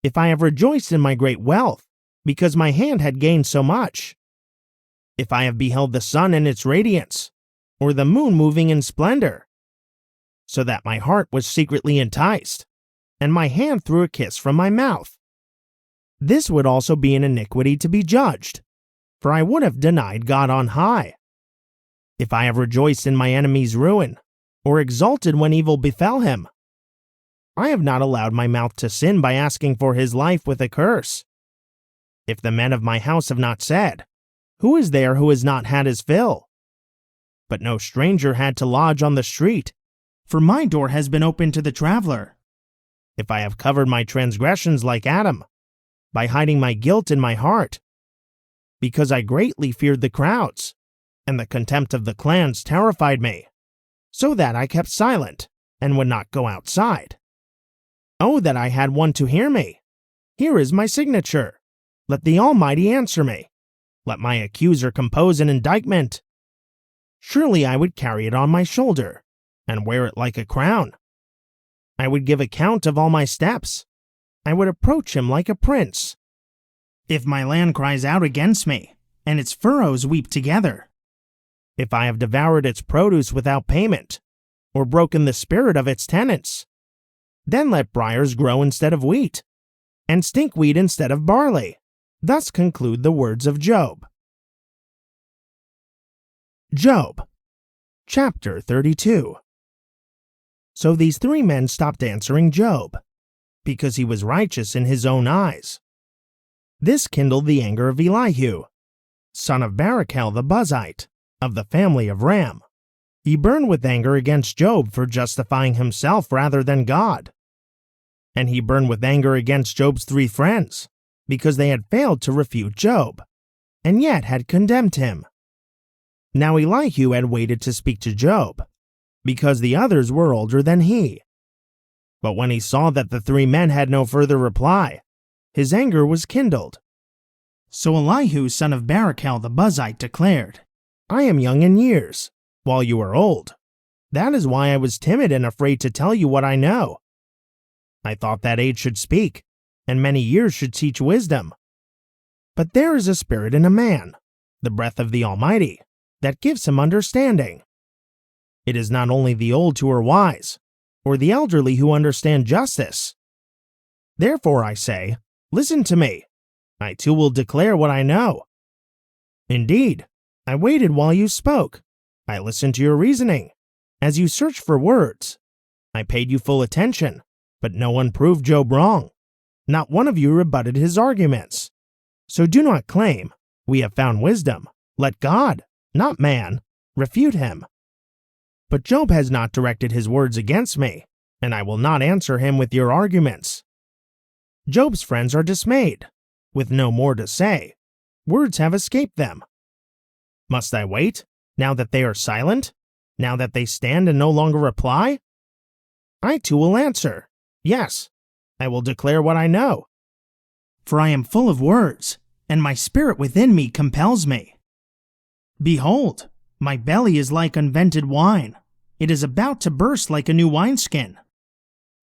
if I have rejoiced in my great wealth, because my hand had gained so much, if I have beheld the sun in its radiance, or the moon moving in splendor, so that my heart was secretly enticed, and my hand threw a kiss from my mouth, this would also be an iniquity to be judged, for I would have denied God on high. If I have rejoiced in my enemy's ruin, or exulted when evil befell him, I have not allowed my mouth to sin by asking for his life with a curse. If the men of my house have not said, who is there who has not had his fill? But no stranger had to lodge on the street, for my door has been open to the traveler. If I have covered my transgressions like Adam, by hiding my guilt in my heart, because I greatly feared the crowds, and the contempt of the clans terrified me, so that I kept silent, and would not go outside. Oh, that I had one to hear me! Here is my signature. Let the Almighty answer me. Let my accuser compose an indictment. Surely I would carry it on my shoulder, and wear it like a crown. I would give account of all my steps. I would approach him like a prince. If my land cries out against me, and its furrows weep together, if I have devoured its produce without payment, or broken the spirit of its tenants, then let briars grow instead of wheat, and stinkweed instead of barley. Thus conclude the words of Job. Job, chapter 32. So these three men stopped answering Job, because he was righteous in his own eyes. This kindled the anger of Elihu, son of Barachel the Buzite, of the family of Ram. He burned with anger against Job for justifying himself rather than God. And he burned with anger against Job's three friends, because they had failed to refute Job, and yet had condemned him. Now Elihu had waited to speak to Job, because the others were older than he. But when he saw that the three men had no further reply, his anger was kindled. So Elihu, son of Barachel the Buzite, declared, I am young in years, while you are old. That is why I was timid and afraid to tell you what I know. I thought that age should speak, and many years should teach wisdom. But there is a spirit in a man, the breath of the Almighty, that gives him understanding. It is not only the old who are wise, or the elderly who understand justice. Therefore I say, listen to me. I too will declare what I know. Indeed, I waited while you spoke. I listened to your reasoning, as you searched for words. I paid you full attention, but no one proved Job wrong. Not one of you rebutted his arguments. So do not claim, we have found wisdom. Let God, not man, refute him. But Job has not directed his words against me, and I will not answer him with your arguments. Job's friends are dismayed, with no more to say. Words have escaped them. Must I wait, now that they are silent, now that they stand and no longer reply? I too will answer, yes, I will declare what I know. For I am full of words, and my spirit within me compels me. Behold, my belly is like unvented wine. It is about to burst like a new wineskin.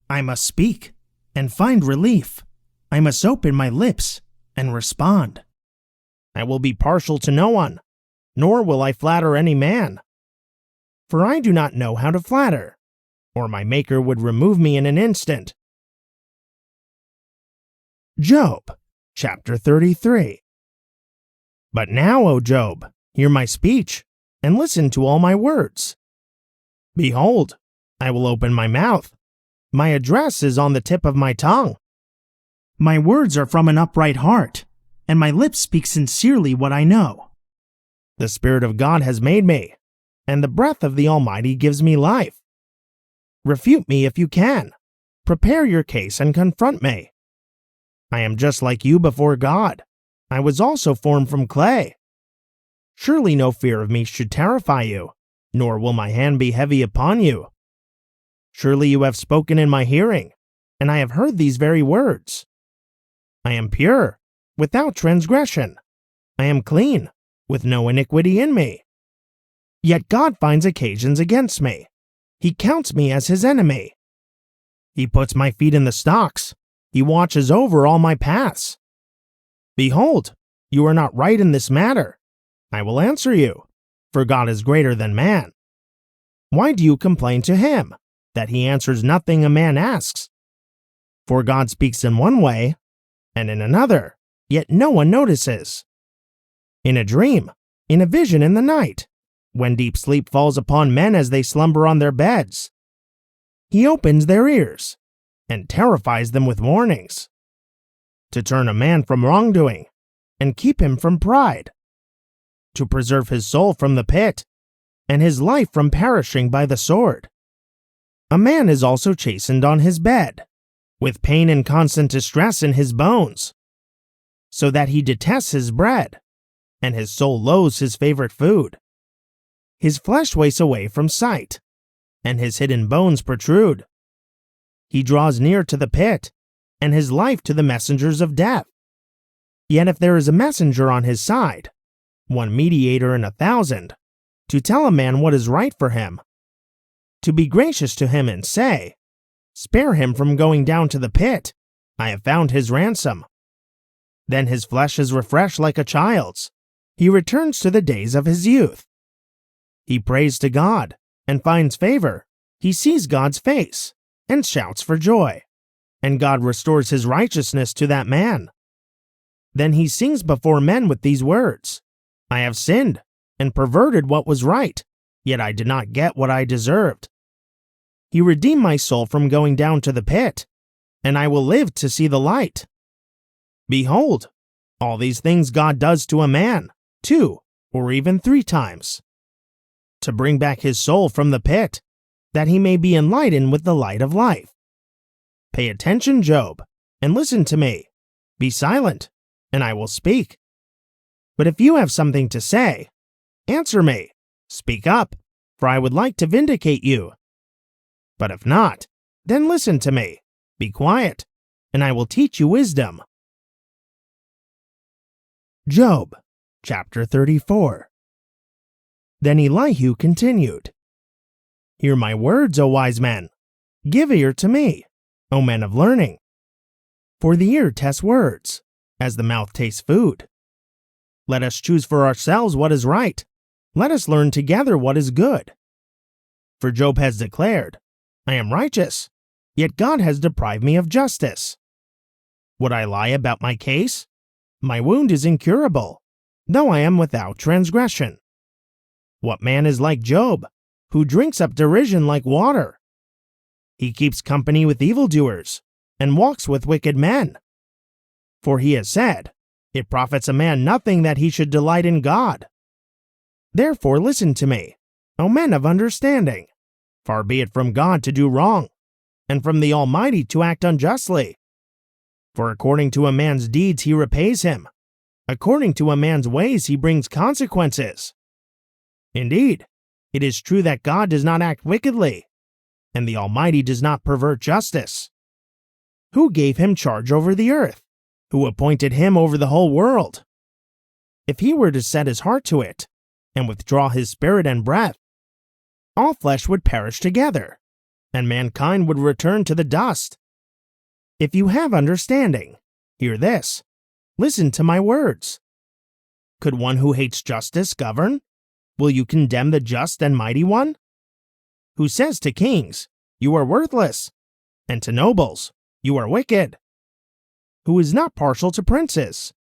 I must speak and find relief. I must open my lips and respond. I will be partial to no one, nor will I flatter any man. For I do not know how to flatter, or my Maker would remove me in an instant. Job, chapter 33. But now, O Job, hear my speech, and listen to all my words. Behold, I will open my mouth. My address is on the tip of my tongue. My words are from an upright heart, and my lips speak sincerely what I know. The Spirit of God has made me, and the breath of the Almighty gives me life. Refute me if you can. Prepare your case and confront me. I am just like you before God. I was also formed from clay. Surely no fear of me should terrify you, nor will my hand be heavy upon you. Surely you have spoken in my hearing, and I have heard these very words. I am pure, without transgression. I am clean, with no iniquity in me. Yet God finds occasions against me. He counts me as his enemy. He puts my feet in the stocks. He watches over all my paths. Behold, you are not right in this matter. I will answer you, for God is greater than man. Why do you complain to him, that he answers nothing a man asks? For God speaks in one way, and in another, yet no one notices. In a dream, in a vision in the night, when deep sleep falls upon men as they slumber on their beds, he opens their ears, and terrifies them with warnings, to turn a man from wrongdoing, and keep him from pride, to preserve his soul from the pit, and his life from perishing by the sword. A man is also chastened on his bed, with pain and constant distress in his bones, so that he detests his bread, and his soul loathes his favorite food. His flesh wastes away from sight, and his hidden bones protrude. He draws near to the pit, and his life to the messengers of death. Yet if there is a messenger on his side, one mediator in 1,000, to tell a man what is right for him, to be gracious to him and say, spare him from going down to the pit, I have found his ransom. Then his flesh is refreshed like a child's. He returns to the days of his youth. He prays to God, and finds favor. He sees God's face, and shouts for joy. And God restores his righteousness to that man. Then he sings before men with these words, I have sinned, and perverted what was right, yet I did not get what I deserved. He redeemed my soul from going down to the pit, and I will live to see the light. Behold, all these things God does to a man, 2 or even 3 times, to bring back his soul from the pit, that he may be enlightened with the light of life. Pay attention, Job, and listen to me. Be silent, and I will speak. But if you have something to say, answer me. Speak up, for I would like to vindicate you. But if not, then listen to me. Be quiet, and I will teach you wisdom. Job, chapter 34. Then Elihu continued, Hear my words, O wise men. Give ear to me, O men of learning. For the ear tests words, as the mouth tastes food. Let us choose for ourselves what is right. Let us learn together what is good. For Job has declared, I am righteous, yet God has deprived me of justice. Would I lie about my case? My wound is incurable, though I am without transgression. What man is like Job, who drinks up derision like water? He keeps company with evildoers, and walks with wicked men. For he has said, It profits a man nothing that he should delight in God. Therefore listen to me, O men of understanding. Far be it from God to do wrong, and from the Almighty to act unjustly. For according to a man's deeds he repays him. According to a man's ways he brings consequences. Indeed, it is true that God does not act wickedly, and the Almighty does not pervert justice. Who gave him charge over the earth? Who appointed him over the whole world? If he were to set his heart to it, and withdraw his spirit and breath, all flesh would perish together, and mankind would return to the dust. If you have understanding, hear this. Listen to my words. Could one who hates justice govern? Will you condemn the just and mighty one? Who says to kings, You are worthless, and to nobles, You are wicked? Who is not partial to princes,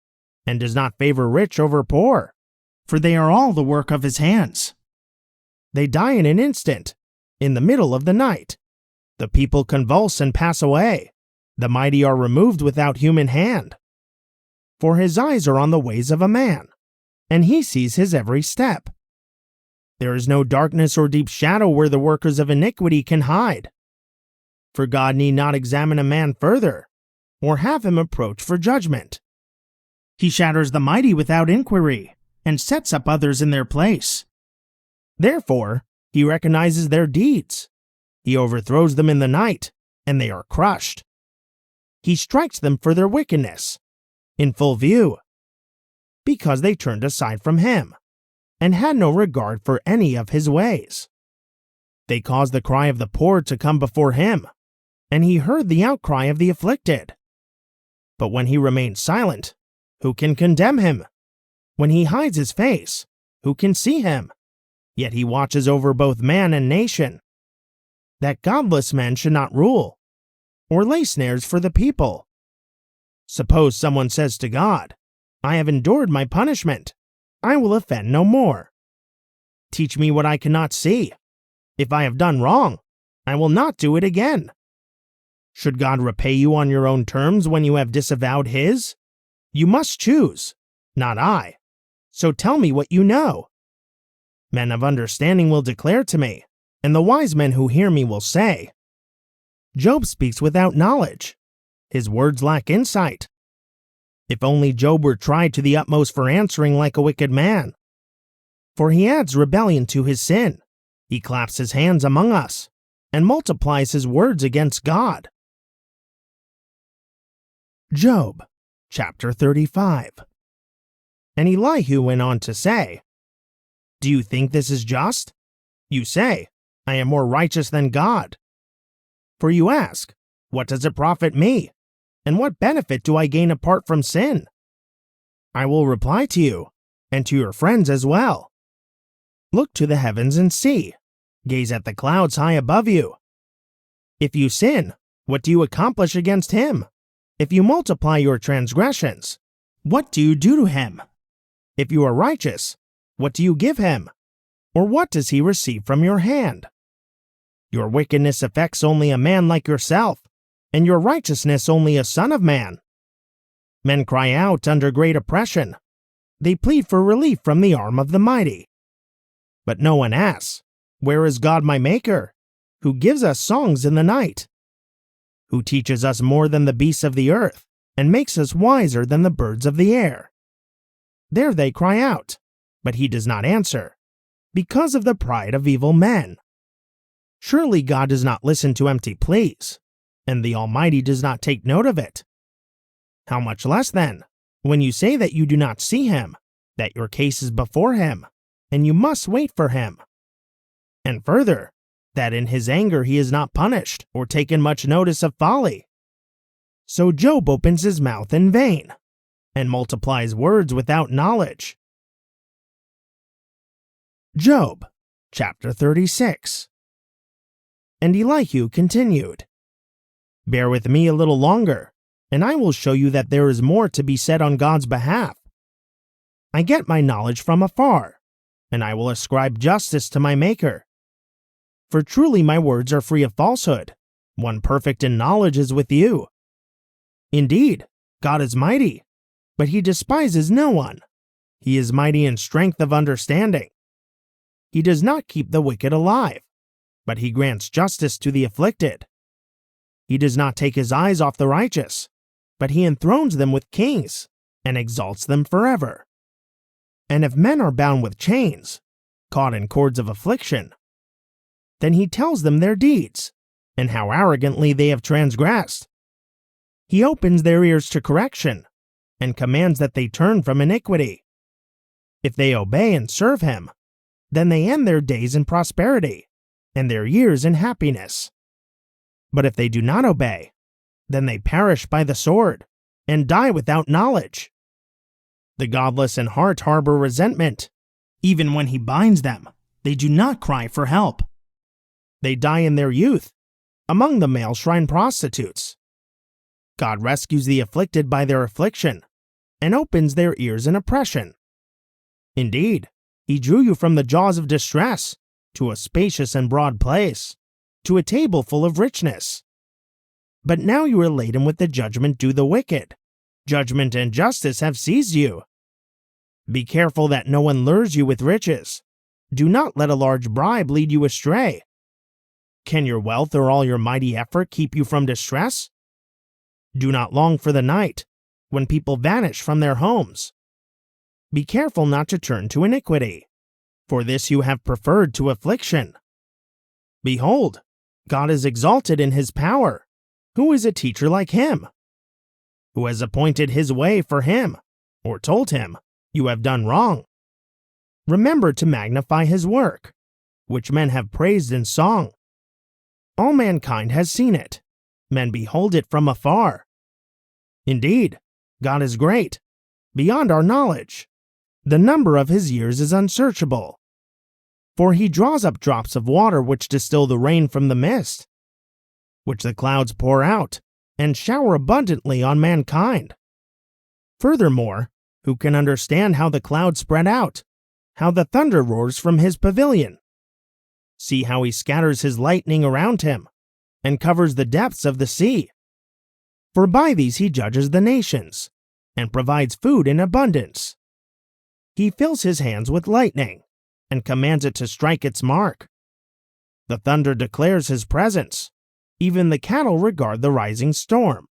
and does not favor rich over poor, for they are all the work of his hands. They die in an instant, in the middle of the night. The people convulse and pass away. The mighty are removed without human hand. For his eyes are on the ways of a man, and he sees his every step. There is no darkness or deep shadow where the workers of iniquity can hide. For God need not examine a man further, or have him approach for judgment. He shatters the mighty without inquiry, and sets up others in their place. Therefore, he recognizes their deeds. He overthrows them in the night, and they are crushed. He strikes them for their wickedness, in full view. because they turned aside from him, and had no regard for any of his ways. They caused the cry of the poor to come before him, and he heard the outcry of the afflicted. But when he remains silent, who can condemn him? When he hides his face, who can see him? Yet he watches over both man and nation, that godless men should not rule, or lay snares for the people. Suppose someone says to God, I have endured my punishment. I will offend no more. Teach me what I cannot see. If I have done wrong, I will not do it again. Should God repay you on your own terms when you have disavowed his? You must choose, not I. So tell me what you know. Men of understanding will declare to me, and the wise men who hear me will say, Job speaks without knowledge. His words lack insight. If only Job were tried to the utmost for answering like a wicked man. For he adds rebellion to his sin. He claps his hands among us, and multiplies his words against God. Job, chapter 35. And Elihu went on to say, Do you think this is just? You say, I am more righteous than God. For you ask, What does it profit me? And what benefit do I gain apart from sin? I will reply to you, and to your friends as well. Look to the heavens and see. Gaze at the clouds high above you. If you sin, what do you accomplish against him? If you multiply your transgressions, what do you do to him? If you are righteous, what do you give him? Or what does he receive from your hand? Your wickedness affects only a man like yourself, and your righteousness only a son of man. Men cry out under great oppression. They plead for relief from the arm of the mighty. But no one asks, Where is God my Maker, who gives us songs in the night? Who teaches us more than the beasts of the earth, and makes us wiser than the birds of the air? There they cry out, but he does not answer, because of the pride of evil men. Surely God does not listen to empty pleas, and the Almighty does not take note of it. How much less then, when you say that you do not see him, that your case is before him, and you must wait for him. And further, that in his anger he is not punished or taken much notice of folly. So Job opens his mouth in vain, and multiplies words without knowledge. Job, chapter 36. And Elihu continued, Bear with me a little longer, and I will show you that there is more to be said on God's behalf. I get my knowledge from afar, and I will ascribe justice to my Maker. For truly my words are free of falsehood. One perfect in knowledge is with you. Indeed, God is mighty, but he despises no one. He is mighty in strength of understanding. He does not keep the wicked alive, but he grants justice to the afflicted. He does not take his eyes off the righteous, but he enthrones them with kings and exalts them forever. And if men are bound with chains, caught in cords of affliction, then he tells them their deeds, and how arrogantly they have transgressed. He opens their ears to correction, and commands that they turn from iniquity. If they obey and serve him, then they end their days in prosperity, and their years in happiness. But if they do not obey, then they perish by the sword, and die without knowledge. The godless in heart harbor resentment. Even when he binds them, they do not cry for help. They die in their youth, among the male shrine prostitutes. God rescues the afflicted by their affliction, and opens their ears in oppression. Indeed, he drew you from the jaws of distress, to a spacious and broad place, to a table full of richness. But now you are laden with the judgment due the wicked. Judgment and justice have seized you. Be careful that no one lures you with riches. Do not let a large bribe lead you astray. Can your wealth or all your mighty effort keep you from distress? Do not long for the night, when people vanish from their homes. Be careful not to turn to iniquity, for this you have preferred to affliction. Behold, God is exalted in his power. Who is a teacher like him? Who has appointed his way for him, or told him, You have done wrong. Remember to magnify his work, which men have praised in song. All mankind has seen it. Men behold it from afar. Indeed, God is great, beyond our knowledge. The number of his years is unsearchable. For he draws up drops of water which distill the rain from the mist, which the clouds pour out and shower abundantly on mankind. Furthermore, who can understand how the clouds spread out, how the thunder roars from his pavilion? See how he scatters his lightning around him, and covers the depths of the sea. For by these he judges the nations, and provides food in abundance. He fills his hands with lightning, and commands it to strike its mark. The thunder declares his presence. Even the cattle regard the rising storm.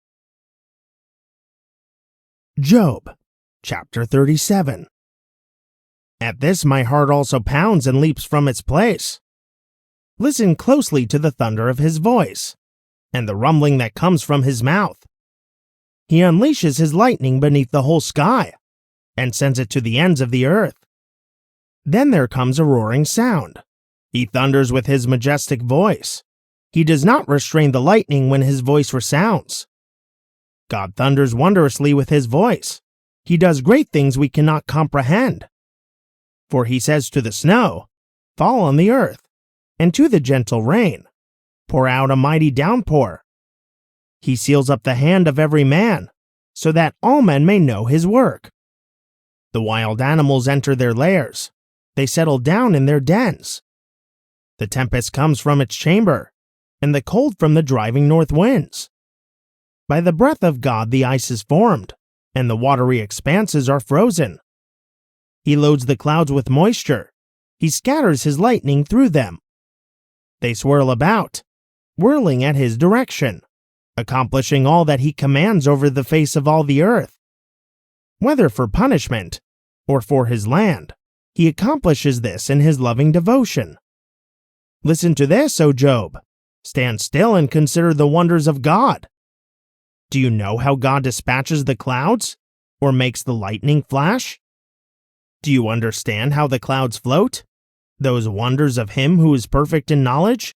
Job, chapter 37. At this my heart also pounds and leaps from its place. Listen closely to the thunder of his voice, and the rumbling that comes from his mouth. He unleashes his lightning beneath the whole sky, and sends it to the ends of the earth. Then there comes a roaring sound. He thunders with his majestic voice. He does not restrain the lightning when his voice resounds. God thunders wondrously with his voice. He does great things we cannot comprehend. For he says to the snow, "Fall on the earth," and to the gentle rain, "Pour out a mighty downpour." He seals up the hand of every man, so that all men may know his work. The wild animals enter their lairs. They settle down in their dens. The tempest comes from its chamber, and the cold from the driving north winds. By the breath of God the ice is formed, and the watery expanses are frozen. He loads the clouds with moisture. He scatters his lightning through them. They swirl about, whirling at his direction, accomplishing all that he commands over the face of all the earth. Whether for punishment or for his land, he accomplishes this in his loving devotion. Listen to this, O Job. Stand still and consider the wonders of God. Do you know how God dispatches the clouds, or makes the lightning flash? Do you understand how the clouds float, those wonders of him who is perfect in knowledge?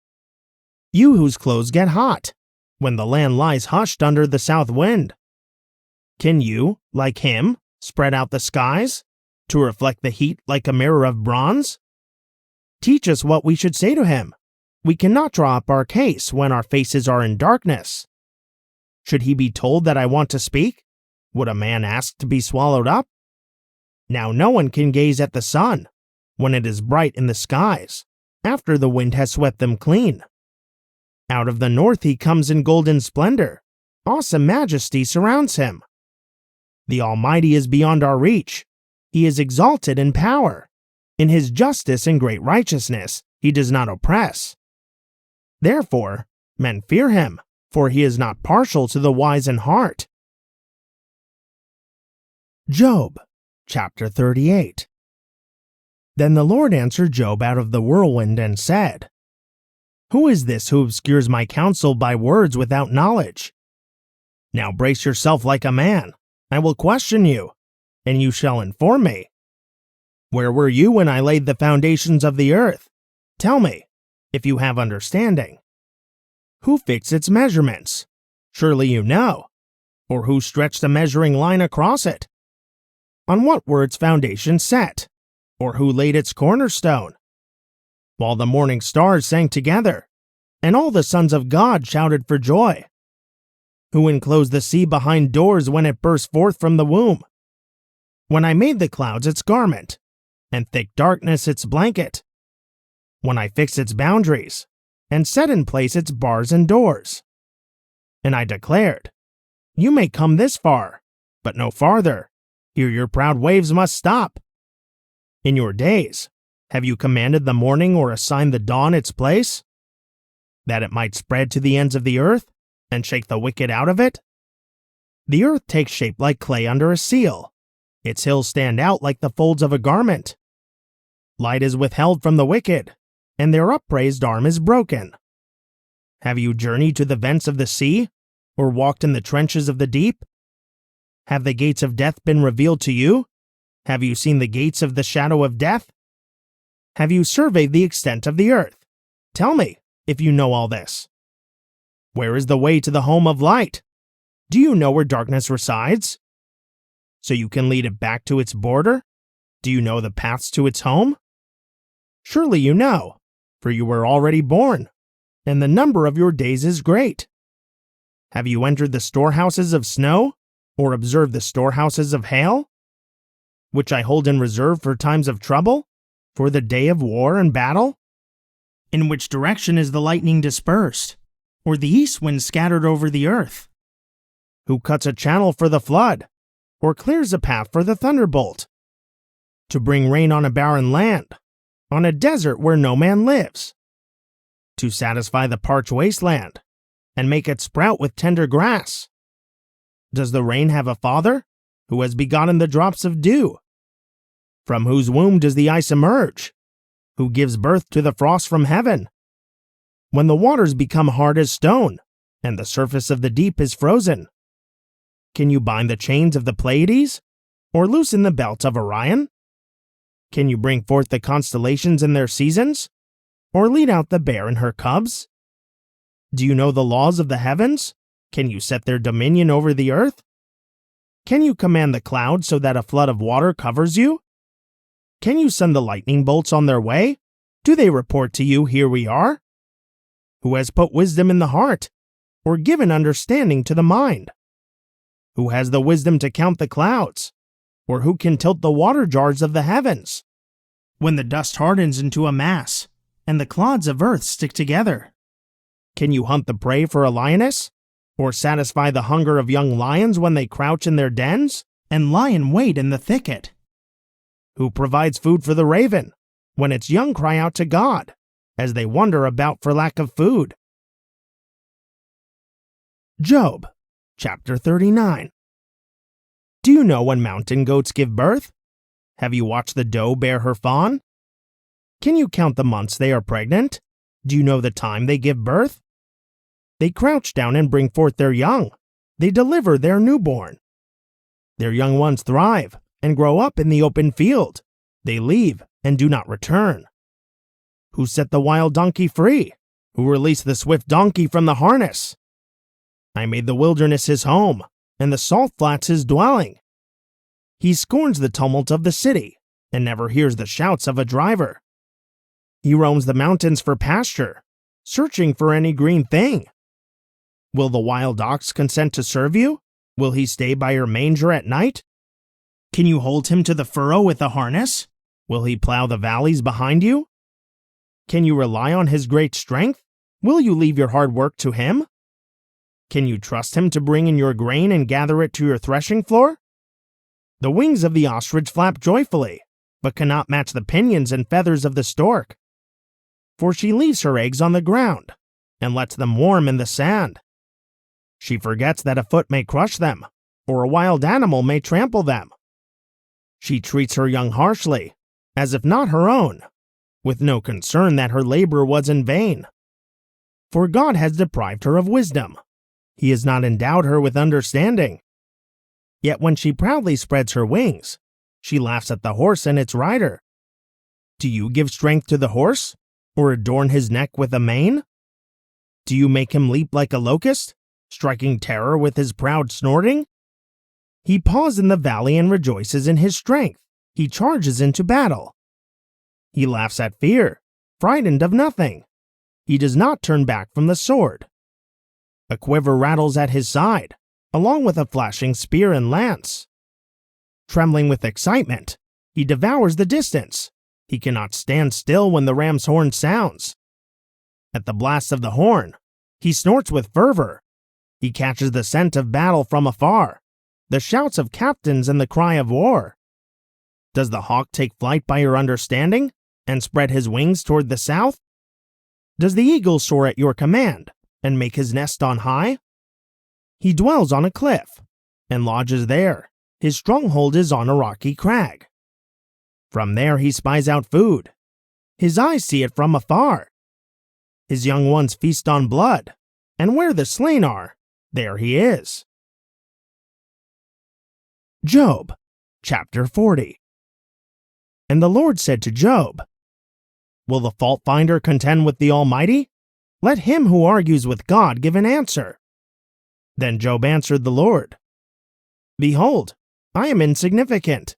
You whose clothes get hot, when the land lies hushed under the south wind. Can you, like him, spread out the skies, to reflect the heat like a mirror of bronze? Teach us what we should say to him. We cannot draw up our case when our faces are in darkness. Should he be told that I want to speak? Would a man ask to be swallowed up? Now no one can gaze at the sun, when it is bright in the skies, after the wind has swept them clean. Out of the north he comes in golden splendor. Awesome majesty surrounds him. The Almighty is beyond our reach. He is exalted in power. In his justice and great righteousness, he does not oppress. Therefore, men fear him, for he is not partial to the wise in heart. Job, chapter 38. Then the Lord answered Job out of the whirlwind and said, Who is this who obscures my counsel by words without knowledge? Now brace yourself like a man. I will question you, and you shall inform me. Where were you when I laid the foundations of the earth? Tell me, if you have understanding. Who fixed its measurements? Surely you know. Or who stretched a measuring line across it? On what were its foundations set? Or who laid its cornerstone? While the morning stars sang together, and all the sons of God shouted for joy. Who enclosed the sea behind doors when it burst forth from the womb? When I made the clouds its garment, and thick darkness its blanket. When I fixed its boundaries, and set in place its bars and doors. And I declared, You may come this far, but no farther. Here your proud waves must stop. In your days, have you commanded the morning or assigned the dawn its place? That it might spread to the ends of the earth, and shake the wicked out of it? The earth takes shape like clay under a seal. Its hills stand out like the folds of a garment. Light is withheld from the wicked, and their upraised arm is broken. Have you journeyed to the vents of the sea, or walked in the trenches of the deep? Have the gates of death been revealed to you? Have you seen the gates of the shadow of death? Have you surveyed the extent of the earth? Tell me, if you know all this. Where is the way to the home of light? Do you know where darkness resides? So you can lead it back to its border? Do you know the paths to its home? Surely you know, for you were already born, and the number of your days is great. Have you entered the storehouses of snow, or observed the storehouses of hail, which I hold in reserve for times of trouble, for the day of war and battle? In which direction is the lightning dispersed, or the east wind scattered over the earth? Who cuts a channel for the flood, or clears a path for the thunderbolt? To bring rain on a barren land, on a desert where no man lives. To satisfy the parched wasteland, and make it sprout with tender grass. Does the rain have a father, who has begotten the drops of dew? From whose womb does the ice emerge? Who gives birth to the frost from heaven? When the waters become hard as stone, and the surface of the deep is frozen. Can you bind the chains of the Pleiades, or loosen the belt of Orion? Can you bring forth the constellations in their seasons, or lead out the bear and her cubs? Do you know the laws of the heavens? Can you set their dominion over the earth? Can you command the clouds so that a flood of water covers you? Can you send the lightning bolts on their way? Do they report to you, "Here we are"? Who has put wisdom in the heart, or given understanding to the mind? Who has the wisdom to count the clouds, or who can tilt the water jars of the heavens? When the dust hardens into a mass, and the clods of earth stick together. Can you hunt the prey for a lioness, or satisfy the hunger of young lions when they crouch in their dens, and lie in wait in the thicket? Who provides food for the raven, when its young cry out to God, as they wander about for lack of food? Job, chapter 39. Do you know when mountain goats give birth? Have you watched the doe bear her fawn? Can you count the months they are pregnant? Do you know the time they give birth? They crouch down and bring forth their young. They deliver their newborn. Their young ones thrive and grow up in the open field. They leave and do not return. Who set the wild donkey free? Who released the swift donkey from the harness? I made the wilderness his home, and the salt flats his dwelling. He scorns the tumult of the city, and never hears the shouts of a driver. He roams the mountains for pasture, searching for any green thing. Will the wild ox consent to serve you? Will he stay by your manger at night? Can you hold him to the furrow with a harness? Will he plow the valleys behind you? Can you rely on his great strength? Will you leave your hard work to him? Can you trust him to bring in your grain and gather it to your threshing floor? The wings of the ostrich flap joyfully, but cannot match the pinions and feathers of the stork. For she leaves her eggs on the ground, and lets them warm in the sand. She forgets that a foot may crush them, or a wild animal may trample them. She treats her young harshly, as if not her own, with no concern that her labor was in vain. For God has deprived her of wisdom. He has not endowed her with understanding. Yet when she proudly spreads her wings, she laughs at the horse and its rider. Do you give strength to the horse, or adorn his neck with a mane? Do you make him leap like a locust, striking terror with his proud snorting? He paws in the valley and rejoices in his strength. He charges into battle. He laughs at fear, frightened of nothing. He does not turn back from the sword. A quiver rattles at his side, along with a flashing spear and lance. Trembling with excitement, he devours the distance. He cannot stand still when the ram's horn sounds. At the blast of the horn, he snorts with fervor. He catches the scent of battle from afar, the shouts of captains and the cry of war. Does the hawk take flight by your understanding, and spread his wings toward the south? Does the eagle soar at your command, and make his nest on high? He dwells on a cliff, and lodges there. His stronghold is on a rocky crag. From there he spies out food. His eyes see it from afar. His young ones feast on blood, and where the slain are, there he is. Job, chapter 40. And the Lord said to Job, "Will the fault finder contend with the Almighty? Let him who argues with God give an answer." Then Job answered the Lord, "Behold, I am insignificant.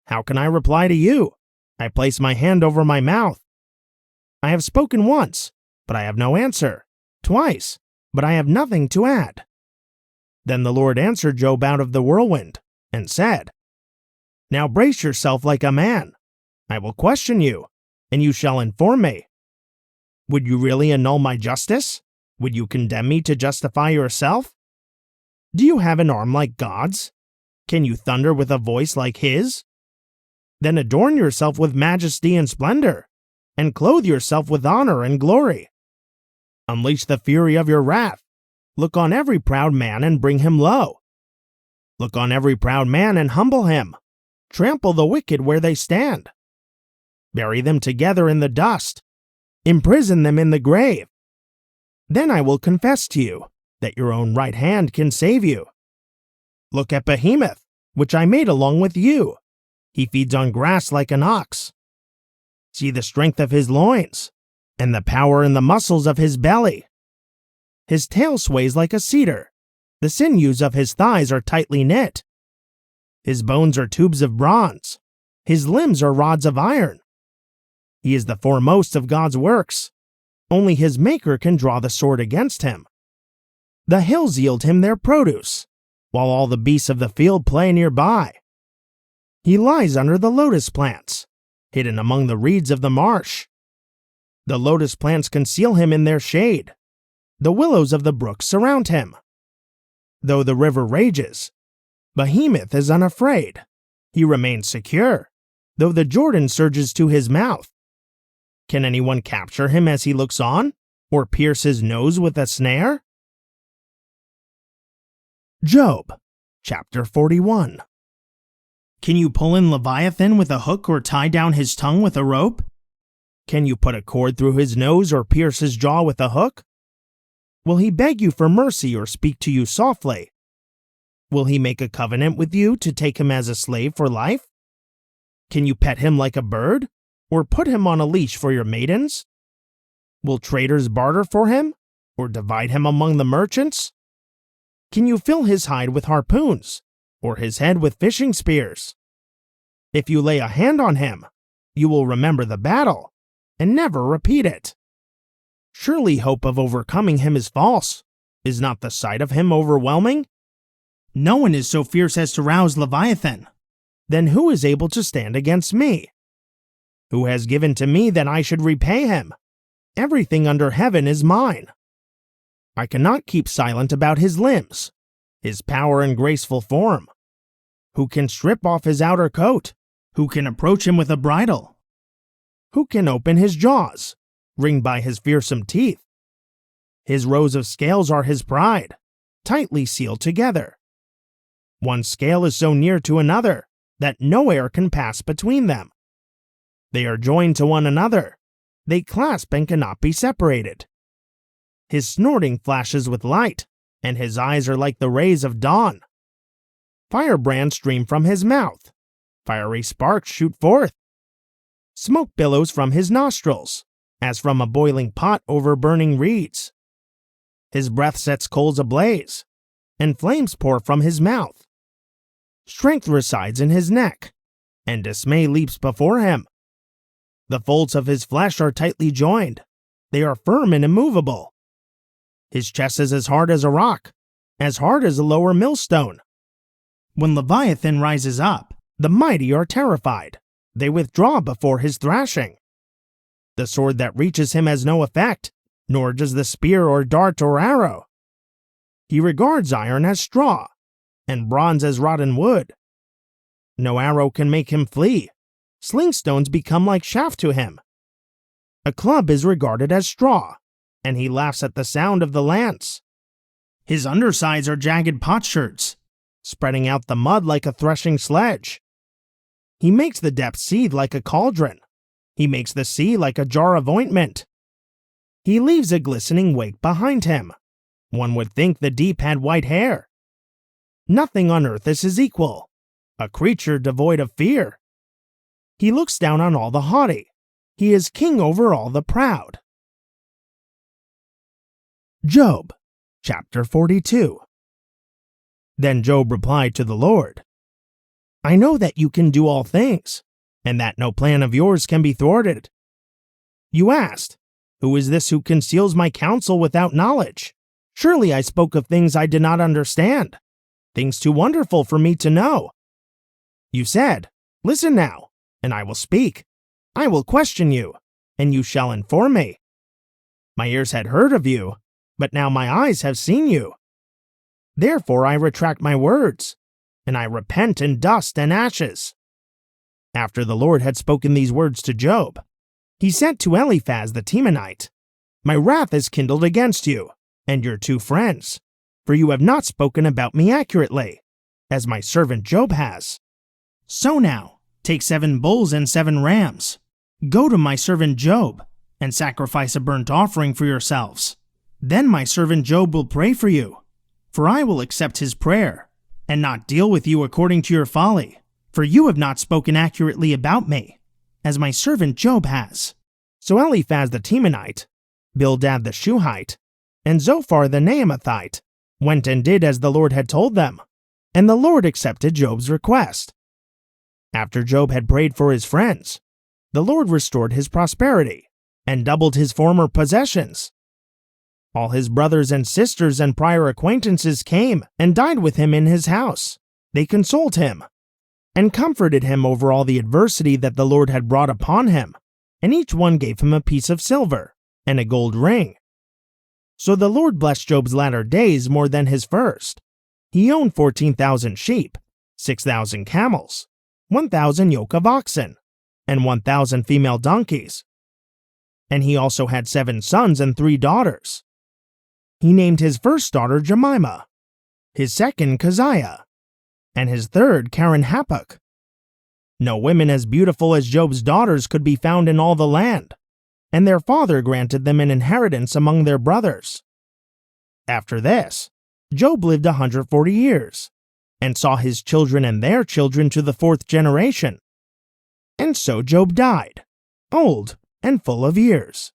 How can I reply to you? I place my hand over my mouth. I have spoken once, but I have no answer. Twice, but I have nothing to add." Then the Lord answered Job out of the whirlwind, and said, "Now brace yourself like a man. I will question you, and you shall inform me. Would you really annul my justice? Would you condemn me to justify yourself? Do you have an arm like God's? Can you thunder with a voice like His? Then adorn yourself with majesty and splendor, and clothe yourself with honor and glory. Unleash the fury of your wrath. Look on every proud man and bring him low. Look on every proud man and humble him. Trample the wicked where they stand. Bury them together in the dust. Imprison them in the grave. Then I will confess to you that your own right hand can save you. Look at Behemoth, which I made along with you. He feeds on grass like an ox. See the strength of his loins, and the power in the muscles of his belly. His tail sways like a cedar. The sinews of his thighs are tightly knit. His bones are tubes of bronze. His limbs are rods of iron. He is the foremost of God's works. Only his Maker can draw the sword against him. The hills yield him their produce, while all the beasts of the field play nearby. He lies under the lotus plants, hidden among the reeds of the marsh. The lotus plants conceal him in their shade. The willows of the brook surround him. Though the river rages, Behemoth is unafraid. He remains secure, though the Jordan surges to his mouth. Can anyone capture him as he looks on, or pierce his nose with a snare? Job, chapter 41. Can you pull in Leviathan with a hook or tie down his tongue with a rope? Can you put a cord through his nose or pierce his jaw with a hook? Will he beg you for mercy or speak to you softly? Will he make a covenant with you to take him as a slave for life? Can you pet him like a bird, or put him on a leash for your maidens? Will traders barter for him, or divide him among the merchants? Can you fill his hide with harpoons, or his head with fishing spears? If you lay a hand on him, you will remember the battle, and never repeat it. Surely hope of overcoming him is false. Is not the sight of him overwhelming? No one is so fierce as to rouse Leviathan. Then who is able to stand against me? Who has given to me that I should repay him? Everything under heaven is mine. I cannot keep silent about his limbs, his power and graceful form. Who can strip off his outer coat? Who can approach him with a bridle? Who can open his jaws, ringed by his fearsome teeth? His rows of scales are his pride, tightly sealed together. One scale is so near to another that no air can pass between them. They are joined to one another. They clasp and cannot be separated. His snorting flashes with light, and his eyes are like the rays of dawn. Firebrands stream from his mouth. Fiery sparks shoot forth. Smoke billows from his nostrils, as from a boiling pot over burning reeds. His breath sets coals ablaze, and flames pour from his mouth. Strength resides in his neck, and dismay leaps before him. The folds of his flesh are tightly joined. They are firm and immovable. His chest is as hard as a rock, as hard as a lower millstone. When Leviathan rises up, the mighty are terrified. They withdraw before his thrashing. The sword that reaches him has no effect, nor does the spear or dart or arrow. He regards iron as straw, and bronze as rotten wood. No arrow can make him flee. Sling stones become like chaff to him. A club is regarded as straw, and he laughs at the sound of the lance. His undersides are jagged potsherds, spreading out the mud like a threshing sledge. He makes the depths seethe like a cauldron. He makes the sea like a jar of ointment. He leaves a glistening wake behind him. One would think the deep had white hair. Nothing on earth is his equal, a creature devoid of fear. He looks down on all the haughty. He is king over all the proud. Job, chapter 42. Then Job replied to the Lord, I know that you can do all things, and that no plan of yours can be thwarted. You asked, Who is this who conceals my counsel without knowledge? Surely I spoke of things I did not understand, things too wonderful for me to know. You said, Listen now, and I will speak. I will question you, and you shall inform me. My ears had heard of you, but now my eyes have seen you. Therefore I retract my words, and I repent in dust and ashes. After the Lord had spoken these words to Job, he said to Eliphaz the Temanite, My wrath is kindled against you, and your two friends, for you have not spoken about me accurately, as my servant Job has. So now, take 7 bulls and 7 rams. Go to my servant Job, and sacrifice a burnt offering for yourselves. Then my servant Job will pray for you, for I will accept his prayer, and not deal with you according to your folly, for you have not spoken accurately about me, as my servant Job has. So Eliphaz the Temanite, Bildad the Shuhite, and Zophar the Naamathite went and did as the Lord had told them, and the Lord accepted Job's request. After Job had prayed for his friends, the Lord restored his prosperity and doubled his former possessions. All his brothers and sisters and prior acquaintances came and dined with him in his house. They consoled him and comforted him over all the adversity that the Lord had brought upon him, and each one gave him a piece of silver and a gold ring. So the Lord blessed Job's latter days more than his first. He owned 14,000 sheep, 6,000 camels, 1,000 yoke of oxen, and 1,000 female donkeys. And he also had 7 sons and 3 daughters. He named his first daughter Jemimah, his second Keziah, and his third Karen Hapuk. No women as beautiful as Job's daughters could be found in all the land, and their father granted them an inheritance among their brothers. After this, Job lived 140 years, and saw his children and their children to the 4th generation. And so Job died, old and full of years.